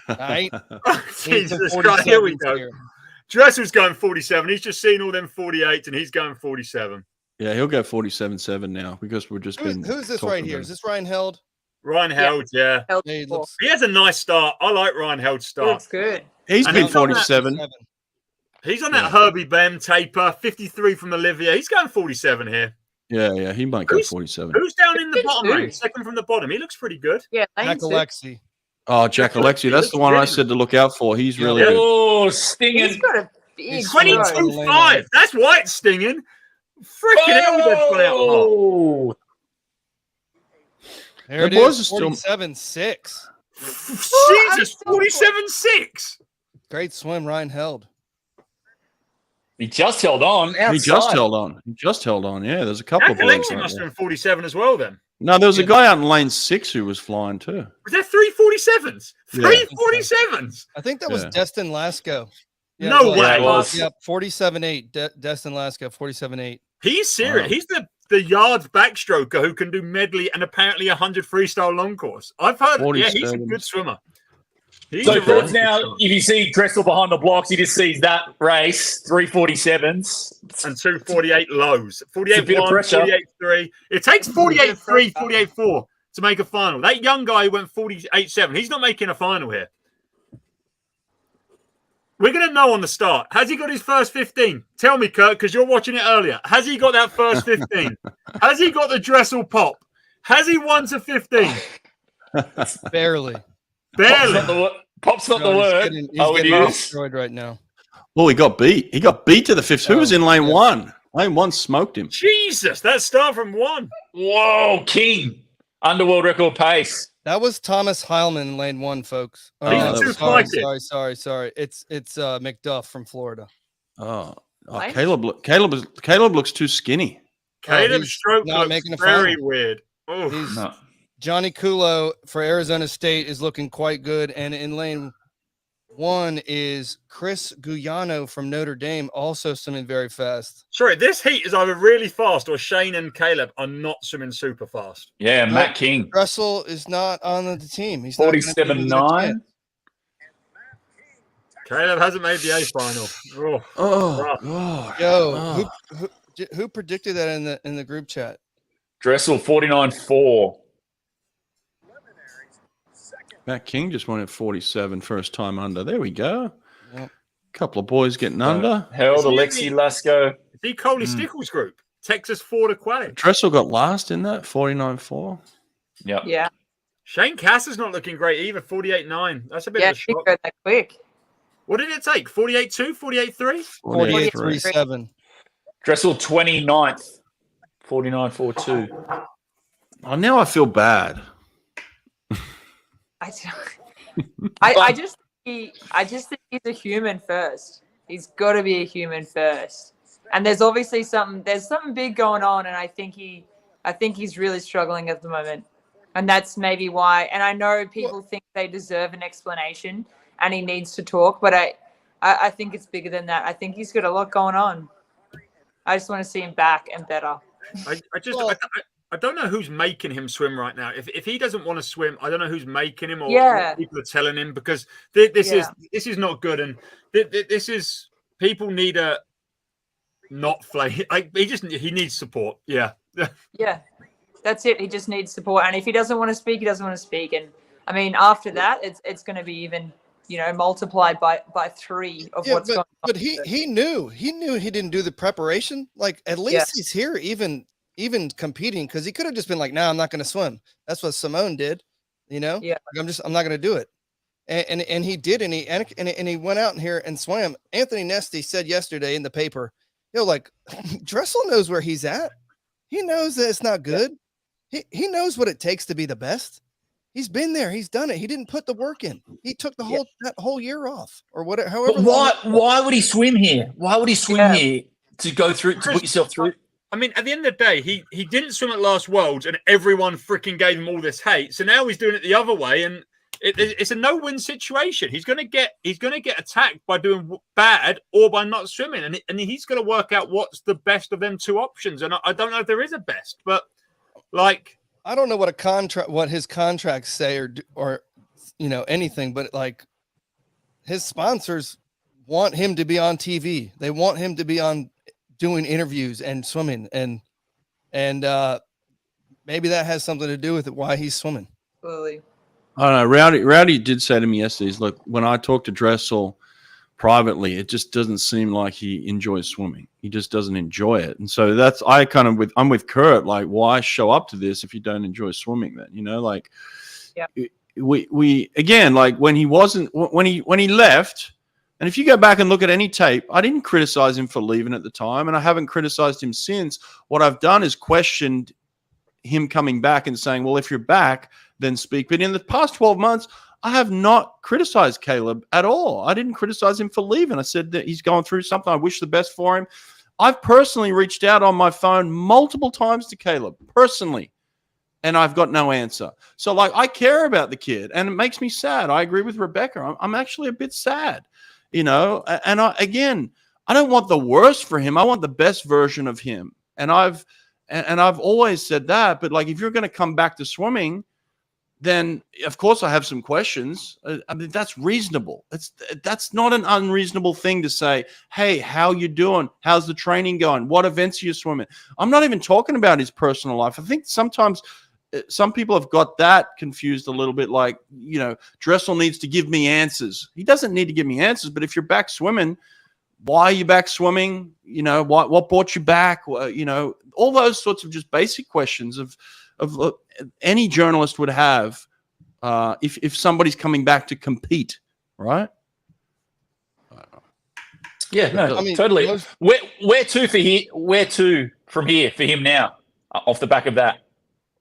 All right. Jesus Christ, here we go. Dressel's going 47. He's just seen all them 48s and he's going 47. Yeah, he'll go 47-7 now because we're just been. Who's this talking right here? about Is this Ryan Held? Ryan Held, yeah. He looks He has a nice start. I like Ryan Held's start. Looks good. He's And been he's on that 47. He's on that Herbie Bem taper, 53 from Olivia. He's going 47 here. Yeah, he might go 47. Who's down in the bottom 52. lane? Second from the bottom. He looks pretty good. Yeah, Jack Alexi. Oh, Jack Alexi. That's the one I said to look out for. He's really good. Oh, He's stinging. got a big 22-5. That's why it's stinging. Freaking hell, they've gone out hot. Oh, There it The boys is. are still- 47-6. Jesus, 47-6. Great swim, Ryan Held. he just held on. Outside. He just held on. Yeah, there's a couple of boys. Alexi Right must there. have been 47 as well then. No, there was a guy out in lane 6 who was flying too. Was there 347s? Yeah. 347s? I think that was Yeah. Destin Lasco. No it was. way. Yeah, it was. Yep, 47-8. Destin Lasco, 47-8. He's serious. Wow. He's the yards backstroker who can do medley and apparently 100 freestyle long course. I've heard, yeah, he's a 47. good swimmer. He's So a for really now, good swimmer. if you see Dressel behind the blocks, he just sees that race, 347s. And 248 lows. 48 It's a bit of 1, pressure. 48 3. It takes 48 3, 48 4 to make a final. That young guy who went 48 7. He's not making a final here. We're going to know on the start. Has he got his first 15? Tell me, Kurt, because you're watching it earlier. Has he got that first 15? Has he got the Dressel pop? Has he won to 15? Barely. Barely. Pop's not the No, word. He's Oh, it getting is. destroyed right now. Well, he got beat. He got beat to the 5th. Who was in lane yeah. 1? Lane 1 smoked him. Jesus, that start from 1. Whoa, King. Underworld record pace. That was Thomas Heilman in lane 1, folks. He's no, too sorry, spiky. sorry. It's McDuff from Florida. Oh, Right? Caleb looks too skinny. Caleb's he's stroke not looks making a very final. weird. Oh, He's No. Johnny Kulo for Arizona State is looking quite good, and in lane 1 is Chris Guyano from Notre Dame, also swimming very fast. sorry, this heat is either really fast or Shane and Caleb are not swimming super fast. Yeah, Matt King. Dressel is not on the team. He's not gonna be able to get a 47-9. chance. Caleb hasn't made the A final. Oh, Oh, rough. God. Yo, Oh. who predicted that in the group chat? Dressel 49-4. Matt King just went at 47, first time under. There we go. Yep. Couple of boys getting under. Held Isn't Alexi it- Lasco. Is he Coley Stickles group? Texas 4 to quality. Dressel got last in that, 49-4. Yep. Yeah, Shane Cass is not looking great either. 48-9. That's a bit yeah, of a she shock. go that quick. What did it take? 48-2, 48-3? 48-3-7. Dressel 29th. 49-4-2. Oh, now I feel bad. I just think he's a human first. He's got to be a human first. And there's obviously something big going on, and I think he's really struggling at the moment. And that's maybe why. And I know people think they deserve an explanation, and he needs to talk, but I think it's bigger than that. I think he's got a lot going on. I just want to see him back and better. I don't know who's making him swim right now. If he doesn't want to swim, I don't know who's making him or Yeah. what people are telling him, because this is not good, and this is people need a not flay. He needs support. Yeah. Yeah, that's it. He just needs support, and if he doesn't want to speak, he doesn't want to speak. And I mean, after that, it's going to be even multiplied by 3 of what's going on. But he knew he didn't do the preparation. Like at least he's here even competing, because he could have just been like, "No, I'm not going to swim." That's what Simone did, Yeah. Like, I'm not going to do it, and he did, and he went out in here and swam. Anthony Nesty said yesterday in the paper, like Dressel knows where he's at. He knows that it's not good. He knows what it takes to be the best. He's been there. He's done it. He didn't put the work in. He took that whole year off or whatever. However, but why would he swim here? Why would he swim here to go through to put yourself through? I mean, at the end of the day, he didn't swim at last Worlds, and everyone freaking gave him all this hate. So now he's doing it the other way, and it's a no-win situation. He's gonna get attacked by doing bad or by not swimming, and he's gonna work out what's the best of them two options. And I don't know if there is a best, but like. I don't know what his contracts say or anything, but like his sponsors want him to be on TV. They want him to be on doing interviews and swimming, and maybe that has something to do with it. Why he's swimming. Absolutely. I don't know. Rowdy did say to me yesterday, look, when I talk to Dressel privately, it just doesn't seem like he enjoys swimming. He just doesn't enjoy it. And so I'm with Kurt, like, why show up to this if you don't enjoy swimming then? We again, like when he left, and if you go back and look at any tape, I didn't criticize him for leaving at the time, and I haven't criticized him since. What I've done is questioned him coming back and saying, well, if you're back, then speak. But in the past 12 months, I have not criticized Caeleb at all. I didn't criticize him for leaving. I said that he's going through something. I wish the best for him. I've personally reached out on my phone multiple times to Caeleb, personally, and I've got no answer. So, like, I care about the kid, and it makes me sad. I agree with Rebecca. I'm actually a bit sad, and I don't want the worst for him. I want the best version of him. And I've always said that. But, like, if you're going to come back to swimming, then of course I have some questions. I mean, that's reasonable. That's not an unreasonable thing to say, hey, how you doing? How's the training going? What events are you swimming? I'm not even talking about his personal life. I think sometimes some people have got that confused a little bit, like, Dressel needs to give me answers. He doesn't need to give me answers, but if you're back swimming, why are you back swimming? What brought you back? All those sorts of just basic questions of any journalist would have if somebody's coming back to compete, right? Yeah, no, I mean, totally. Where to from here for him now, off the back of that?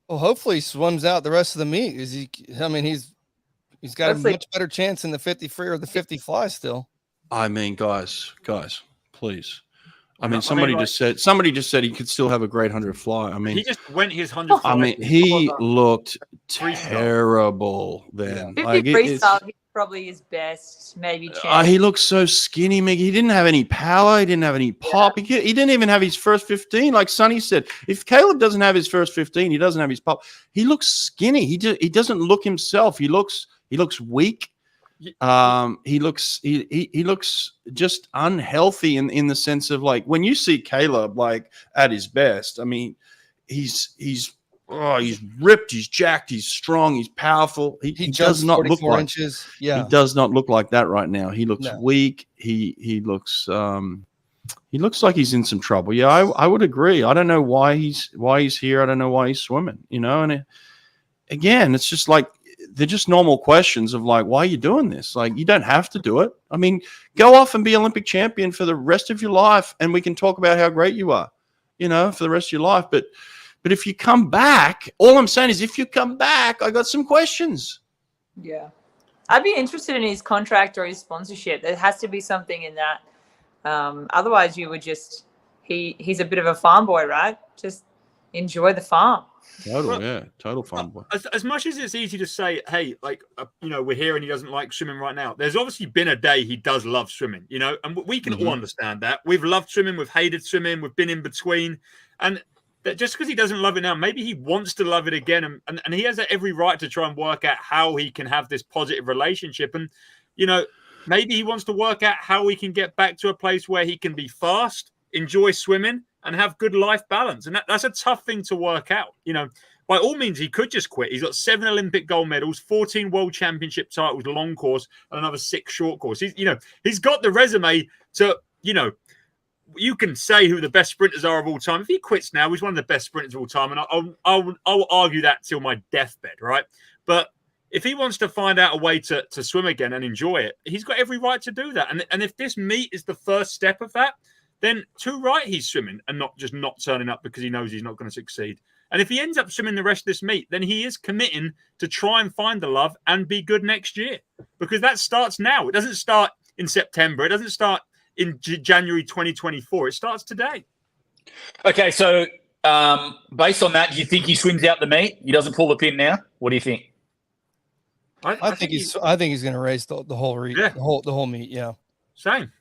Well, hopefully he swims out the rest of the meet. He's got a much better chance in the 50 free or the 50 fly still. I mean, guys, please. I mean, somebody just said he could still have a great 100 fly. I mean, he just went his 100 fly. I mean, he looked terrible then. 50 freestyle, he's probably his best, maybe. He looked so skinny, Mick. He didn't have any power. He didn't have any pop. Yeah. He didn't even have his first 15. Like Sonny said, if Caeleb doesn't have his first 15, he doesn't have his pop. He looks skinny. He doesn't look himself. He looks weak. He looks just unhealthy in the sense of, like, when you see Caeleb like at his best, I mean, he's ripped, he's jacked, he's strong, he's powerful. He does not look like inches. Yeah, he does not look like that right now. He looks weak. He looks like he's in some trouble. Yeah, I would agree. I don't know why he's here. I don't know why he's swimming. And again, it's just like, they're just normal questions of, like, why are you doing this? Like, you don't have to do it. I mean, go off and be Olympic champion for the rest of your life, and we can talk about how great you are, for the rest of your life. But if you come back, all I'm saying is, if you come back, I got some questions. Yeah. I'd be interested in his contract or his sponsorship. There has to be something in that. Otherwise, you would just he's a bit of a farm boy, right? Just enjoy the farm. Total farm boy. As much as it's easy to say, hey, like, we're here and he doesn't like swimming right now, there's obviously been a day he does love swimming, and we can all understand that. We've loved swimming, we've hated swimming, we've been in between, and that just because he doesn't love it now, maybe he wants to love it again, and he has every right to try and work out how he can have this positive relationship, and maybe he wants to work out how he can get back to a place where he can be fast, enjoy swimming, and have good life balance. And that's a tough thing to work out. By all means, he could just quit. He's got 7 Olympic gold medals, 14 world championship titles, long course, and another 6 short course. He's got the resume to, you can say who the best sprinters are of all time. If he quits now, he's one of the best sprinters of all time. And I'll argue that till my deathbed, right? But if he wants to find out a way to swim again and enjoy it, he's got every right to do that. And if this meet is the first step of that, then too right he's swimming and not turning up because he knows he's not going to succeed. And if he ends up swimming the rest of this meet, then he is committing to try and find the love and be good next year, because that starts now. It doesn't start in September. It doesn't start in January 2024. It starts today. Okay, so based on that, do you think he swims out the meet? He doesn't pull the pin now? What do you think? I think he's going to race the whole meet. Yeah. Same.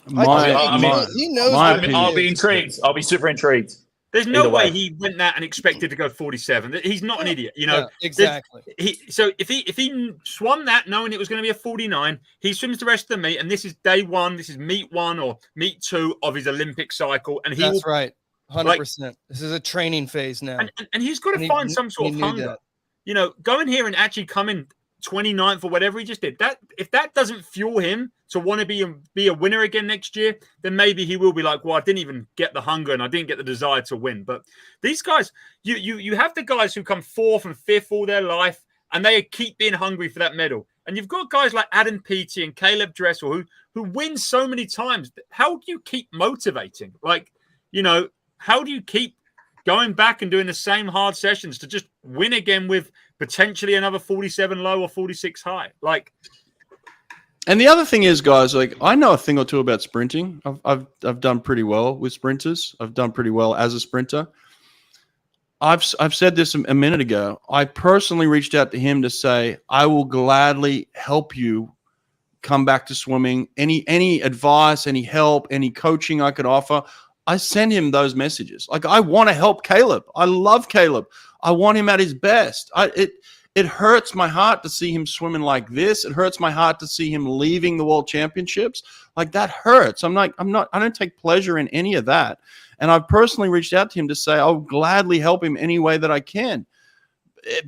He knows. I'll be intrigued. I'll be super intrigued. There's no way he went that and expected to go 47. He's not an idiot, you know. Yeah, exactly. So if he swam that knowing it was going to be a 49, he swims the rest of the meet, and this is day one. This is meet 1 or meet 2 of his Olympic cycle, and that's right, 100%. This is a training phase now, and he's got to find some sort of hunger. You know, go in here and actually come in 29th or whatever he just did. That if that doesn't fuel him to want to be a winner again next year, then maybe he will be like, well, I didn't even get the hunger and I didn't get the desire to win. But these guys, you have the guys who come 4th and 5th all their life, and they keep being hungry for that medal. And you've got guys like Adam Peaty and Caeleb Dressel who win so many times. How do you keep motivating? Like, you know, how do you keep going back and doing the same hard sessions to just win again with potentially another 47 low or 46 high? Like, and the other thing is, guys, like, I know a thing or two about sprinting. I've done pretty well with sprinters. I've done pretty well as a sprinter. I've said this a minute ago. I personally reached out to him to say, I will gladly help you come back to swimming. Any advice, any help, any coaching I could offer. I send him those messages. Like, I want to help Caeleb. I love Caeleb. I want him at his best. It hurts my heart to see him swimming like this. It hurts my heart to see him leaving the World Championships. Like, that hurts. I don't take pleasure in any of that. And I've personally reached out to him to say, I'll gladly help him any way that I can.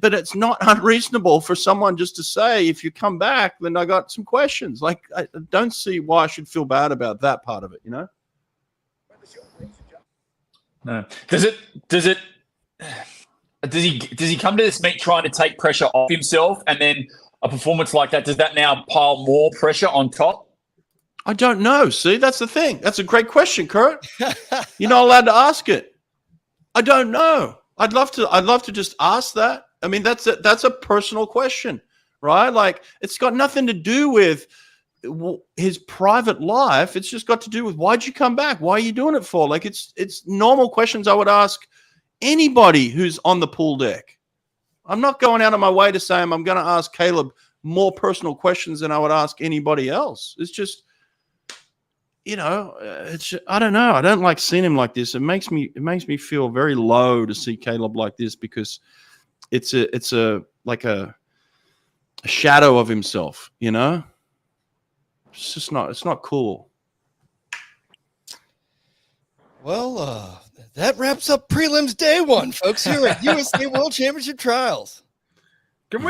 But it's not unreasonable for someone just to say, if you come back, then I got some questions. Like, I don't see why I should feel bad about that part of it, you know? No. Does he come to this meet trying to take pressure off himself, and then a performance like that, does that now pile more pressure on top? I don't know. See, that's the thing. That's a great question, Kurt. You're not allowed to ask it. I don't know. I'd love to just ask that. I mean, that's a personal question, right? Like, it's got nothing to do with his private life. It's just got to do with, why'd you come back? Why are you doing it for? Like, it's normal questions I would ask anybody who's on the pool deck. I'm not going out of my way to say I'm going to ask Caeleb more personal questions than I would ask anybody else. It's just, you know, I don't know. I don't like seeing him like this. It makes me feel very low to see Caeleb like this, because it's a shadow of himself, you know? It's not cool. Well, that wraps up prelims day 1, folks, here at USA World Championship Trials. Can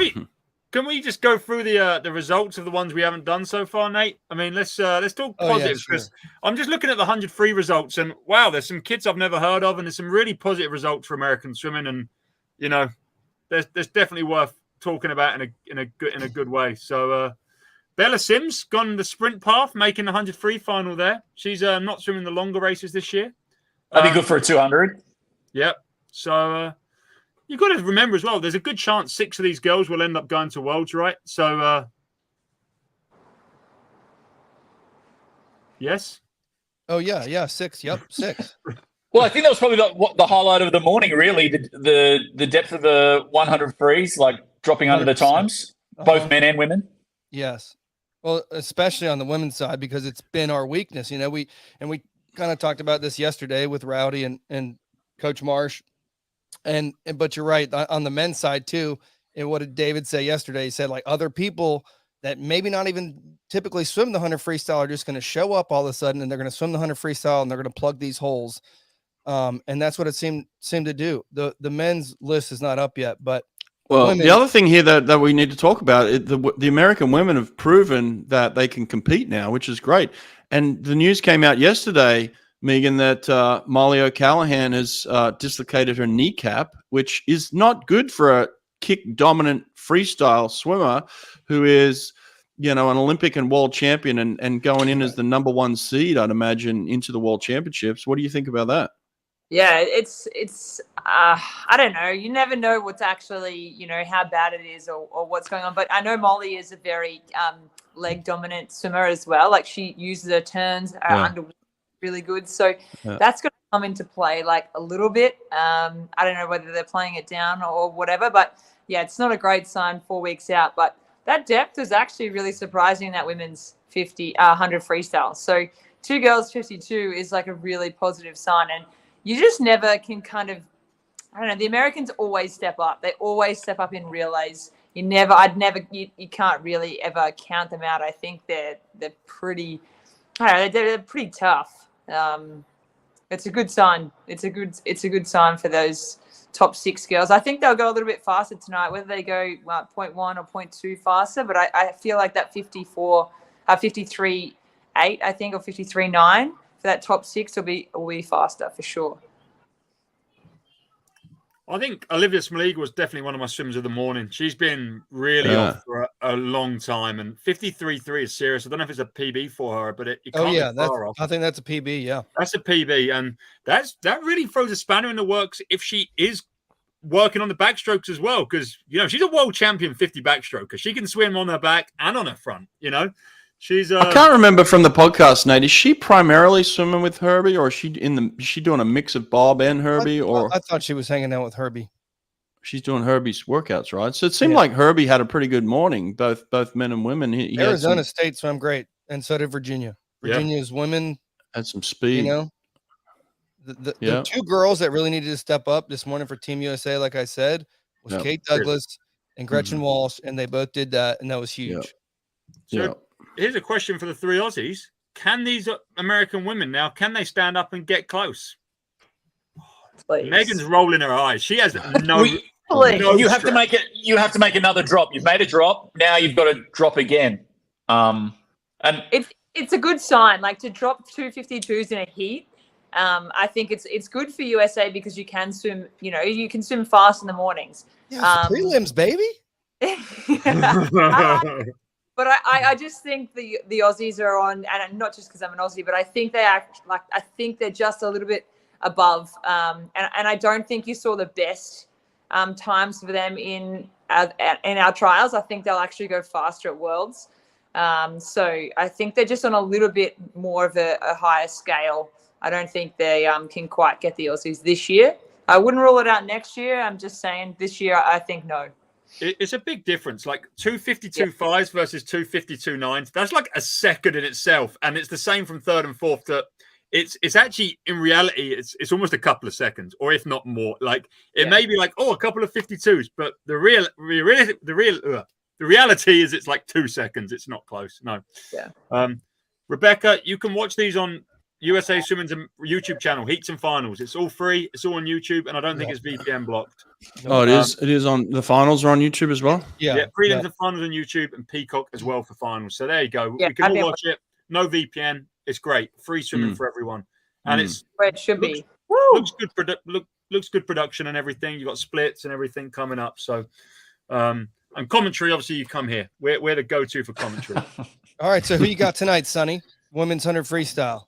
we just go through the results of the ones we haven't done so far, Nate? I mean, let's talk positives, because I'm just looking at the 100 free results, and wow, there's some kids I've never heard of, and there's some really positive results for American swimming, and you know, there's definitely worth talking about in a good way. So Bella Sims gone the sprint path, making the 100 free final there. She's not swimming the longer races this year. That'd be good for a 200. Yep. So you've got to remember as well, there's a good chance 6 of these girls will end up going to Worlds, right? So, yes. Oh, yeah, 6. Yep, 6. Well, I think that was probably the highlight of the morning, really, the depth of the 100 frees, like dropping under the times, both men and women. Yes. Well, especially on the women's side, because it's been our weakness. You know, we kind of talked about this yesterday with Rowdy and Coach Marsh. But you're right, on the men's side too. And what did David say yesterday? He said, like, other people that maybe not even typically swim the 100 freestyle are just going to show up all of a sudden, and they're going to swim the 100 freestyle, and they're going to plug these holes. And that's what it seemed to do. The men's list is not up yet, but the other thing here that we need to talk about, the American women have proven that they can compete now, which is great. And the news came out yesterday, Meagen, that Molly O'Callaghan has dislocated her kneecap, which is not good for a kick-dominant freestyle swimmer who is, you know, an Olympic and world champion and going in as the #1 seed, I'd imagine, into the World Championships. What do you think about that? Yeah, it's I don't know. You never know what's actually, you know, how bad it is or what's going on. But I know Molly is a very leg dominant swimmer as well. Like she uses her turns under really good. So that's going to come into play like a little bit. I don't know whether they're playing it down or whatever, but yeah, it's not a great sign 4 weeks out. But that depth was actually really surprising in that women's 100 freestyle. So 2 girls 52 is like a really positive sign. And you just never can kind of, I don't know, the Americans always step up. They always step up in relays. You can't really ever count them out. I think they're pretty, I don't know, they're pretty tough. It's a good sign. It's a good sign for those top 6 girls. I think they'll go a little bit faster tonight, whether they go 0.1 or 0.2 faster, but I feel like that 53.8, I think, or 53.9. That top 6 will be faster for sure. I think Olivia Smoliga was definitely one of my swimmers of the morning. She's been really off for a long time, and 53.3 is serious. I don't know if it's a PB for her, but it can't be far off. I think that's a PB. Yeah, that's a PB, and that really throws a spanner in the works if she is working on the backstrokes as well, because you know she's a world champion 50 backstroker. She can swim on her back and on her front. You know. She's I can't remember from the podcast, Nate. Is she primarily swimming with Herbie, or is she doing a mix of Bob and Herbie? I thought she was hanging out with Herbie. She's doing Herbie's workouts, right? So it seemed like Herbie had a pretty good morning, both men and women. Arizona State swam great, and so did Virginia. Virginia's women had some speed. You know, the 2 girls that really needed to step up this morning for Team USA, like I said, was Kate Douglas and Gretchen Walsh, and they both did that, and that was huge. So here's a question for the 3 Aussies. Can these American women now, can they stand up and get close? Please. Meagen's rolling her eyes. She has no you have to make it. You have to make another drop. You've made a drop. Now you've got to drop again. And it's a good sign. Like to drop 252s in a heat. I think it's good for USA because you can swim. You know, you can swim fast in the mornings. Yeah, prelims, baby. But I just think the Aussies are on, and not just because I'm an Aussie, but I think they act like, I think they're just a little bit above. And I don't think you saw the best times for them in our trials. I think they'll actually go faster at Worlds. So I think they're just on a little bit more of a higher scale. I don't think they can quite get the Aussies this year. I wouldn't rule it out next year. I'm just saying this year, I think no. It's a big difference, like 252.5s versus 252.9s. That's like a second in itself, and it's the same from 3rd and 4th. To it's actually in reality, it's almost a couple of seconds, or if not more. Like it may be like a couple of 52s, but the reality is it's like 2 seconds. It's not close. No. Yeah. Rebecca, you can watch these on USA Swimming's YouTube channel, Heats and Finals. It's all free. It's all on YouTube, and I don't think it's VPN blocked. Oh, it is. It is on the finals are on YouTube as well. Yeah, prelims and finals on YouTube, and Peacock as well for finals. So there you go. We can all watch it. No VPN. It's great. Free swimming for everyone, and it's where it should be. Looks good. Looks good production and everything. You got splits and everything coming up. So, and commentary. Obviously, you come here. We're the go-to for commentary. All right. So who you got tonight, Sonny? Women's 100 freestyle.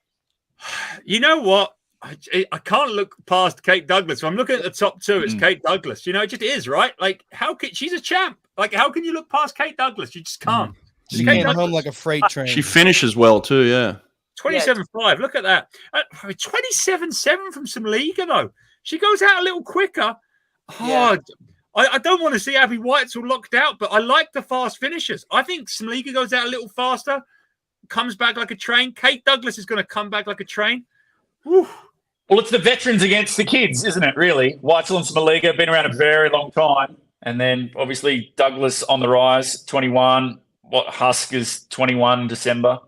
You know what? I can't look past Kate Douglas. So I'm looking at the top 2. It's Kate Douglas. You know, it just is, right? Like, she's a champ. Like, how can you look past Kate Douglas? You just can't. She came home like a freight train. She finishes well too, yeah. 27.5. Look at that. 27.7 from Smoliga, though. She goes out a little quicker. I don't want to see Abby Whitesell locked out, but I like the fast finishers. I think Smoliga goes out a little faster, comes back like a train. Kate Douglas is going to come back like a train. Whew. Well, it's the veterans against the kids, isn't it, really? Whitesell and Smoliga have been around a very long time. And then, obviously, Douglas on the rise, 21. Huskers, 21 December.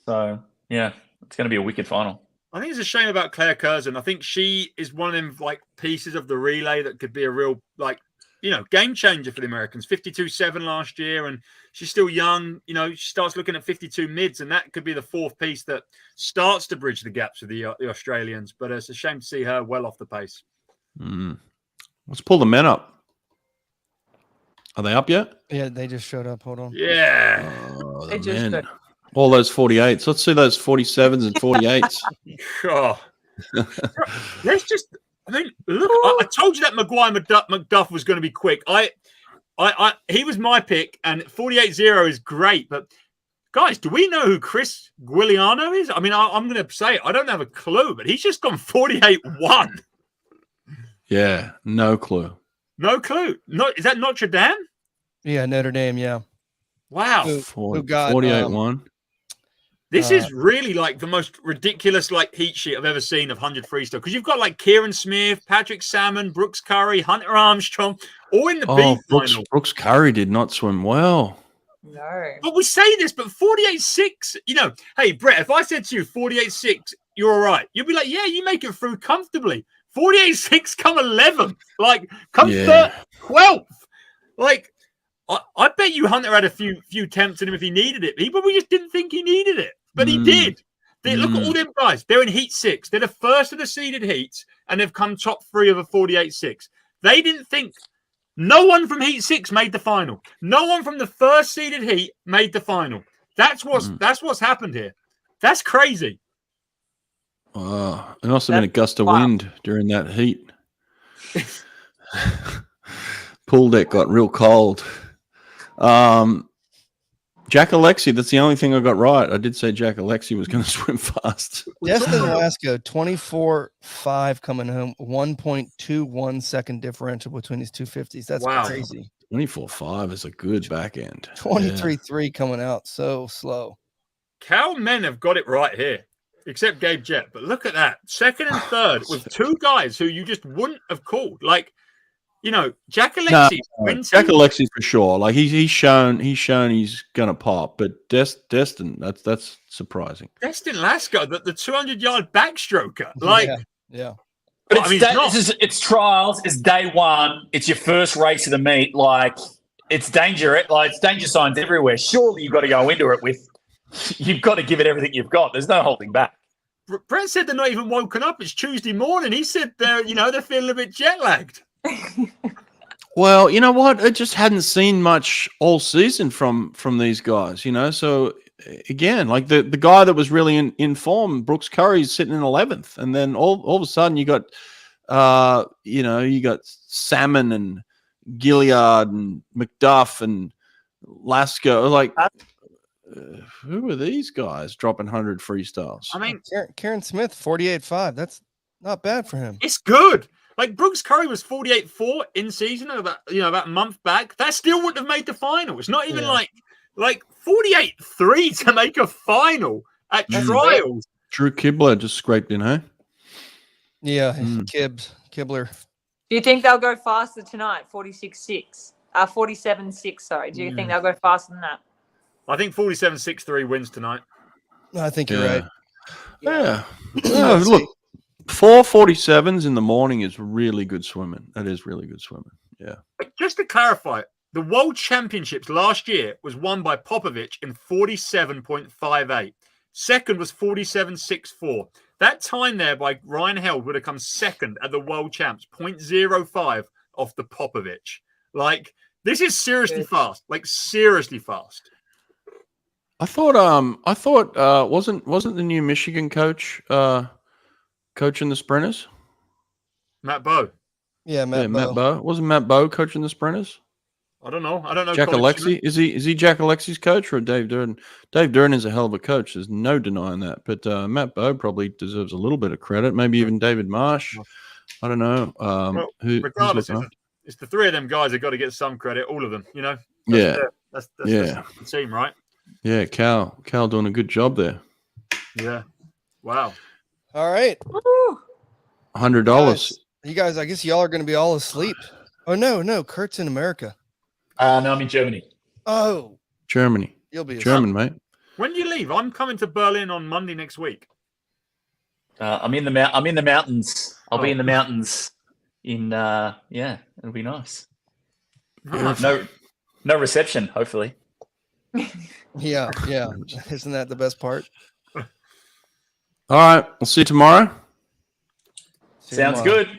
So, yeah, it's going to be a wicked final. I think it's a shame about Claire Curzon. I think she is one of them, like, pieces of the relay that could be a real, like, you know, game changer for the Americans. 52.7 last year, and she's still young. You know, she starts looking at 52 mids, and that could be the 4th piece that starts to bridge the gaps with the Australians. But it's a shame to see her well off the pace. Let's pull the men up. Are they up yet? Yeah, they just showed up. Hold on. Yeah. Oh, They just men. All those 48s. Let's see those 47s and 48s. Oh, Let's just. I mean, look. I told you that McDuff was going to be quick. He was my pick, and 48-0 is great. But guys, do we know who Chris Guiliano is? I mean, I'm going to say I don't have a clue, but he's just gone 48-1. Yeah, no clue. No clue. Is that Notre Dame? Yeah, Notre Dame. Yeah. Wow. Who got 48-1. This is really like the most ridiculous like heat sheet I've ever seen of 100 freestyle, because you've got like Kieran Smith, Patrick Salmon, Brooks Curry, Hunter Armstrong, all in the B final. Brooks Curry did not swim well. No. But we say this, but 48-6, hey, Brett, if I said to you 48-6, you're all right. You'll be like, yeah, you make it through comfortably. 48-6, come 11th. Like, come 12th. Like, I bet you Hunter had a few attempts at him if he needed it. He probably just didn't think he needed it, but he did. Look at all them guys. They're in heat 6. They're the first of the seeded heats, and they've come top 3 of a 48-6. They didn't think. No one from heat 6 made the final. No one from the first seeded heat made the final. That's what's happened here. That's crazy. Wow. There must have been a gust of wind during that heat. Pool deck got real cold. Jack Alexi, that's the only thing I got right. I did say Jack Alexi was going to swim fast. Destin Velasco, 24.5 coming home, 1.21 second differential between these 250s. That's crazy. 24.5 is a good back end. 23.3 coming out so slow. Cal men have got it right here, except Gabe Jett. But look at that. Second and third with two guys who you just wouldn't have called. Like, Jack Alexi. Jack Alexi for sure. Like he's shown he's gonna pop, but Destin, that's surprising. Destin Lasco, the 200-yard backstroker. Like, yeah. But it's trials. It's day one. It's your first race of the meet. Like, it's danger. It's danger signs everywhere. Surely you've got to go into it with. You've got to give it everything you've got. There's no holding back. Brett said they're not even woken up. It's Tuesday morning. He said they're feeling a bit jet lagged. Well, you know what? I just hadn't seen much all season from these guys, So again, like the guy that was really in form, Brooks Curry's sitting in 11th, and then all of a sudden you got, you got Salmon and Gilliard and McDuff and Lasco. Like, who are these guys dropping 100 freestyles? I mean, Kieran Smith, 48.5. That's not bad for him. It's good. Like, Brooks Curry was 48.4 in season about a month back. That still wouldn't have made the final. It's not even like 48.3 to make a final at trials. Drew Kibler just scraped in, hey? Yeah, Kibler. Do you think they'll go faster tonight? 47.6, sorry. Do you think they'll go faster than that? I think 47.63 wins tonight. I think you're right. Yeah. Look, 4:47s in the morning is really good swimming. That is really good swimming. Yeah. Just to clarify, the World Championships last year was won by Popovic in 47.58. Second was 47.64. That time there by Ryan Held would have come second at the World Champs, 0.05 off the Popovic. Like, this is seriously fast. Like, seriously fast. I thought wasn't the new Michigan coach coaching the sprinters? Matt Bowe. Yeah, Matt Bowe. Wasn't Matt Bowe coaching the sprinters? I don't know. Jack Alexi? Is he Jack Alexi's coach or Dave Durden? Dave Durden is a hell of a coach. There's no denying that. But Matt Bowe probably deserves a little bit of credit. Maybe even David Marsh. I don't know. Regardless, it's the three of them guys have got to get some credit. All of them, That's the team, right? Yeah, Cal doing a good job there. Yeah. Wow. All right. $100. You guys, I guess y'all are going to be all asleep. Oh, no. Kurt's in America. No, I'm in Germany. Oh. Germany. You'll be German, mate. When do you leave? I'm coming to Berlin on Monday next week. I'm in the mountains. I'll be in the mountains it'll be nice. No reception, hopefully. Yeah. Isn't that the best part? All right. We'll see you tomorrow. Sounds good.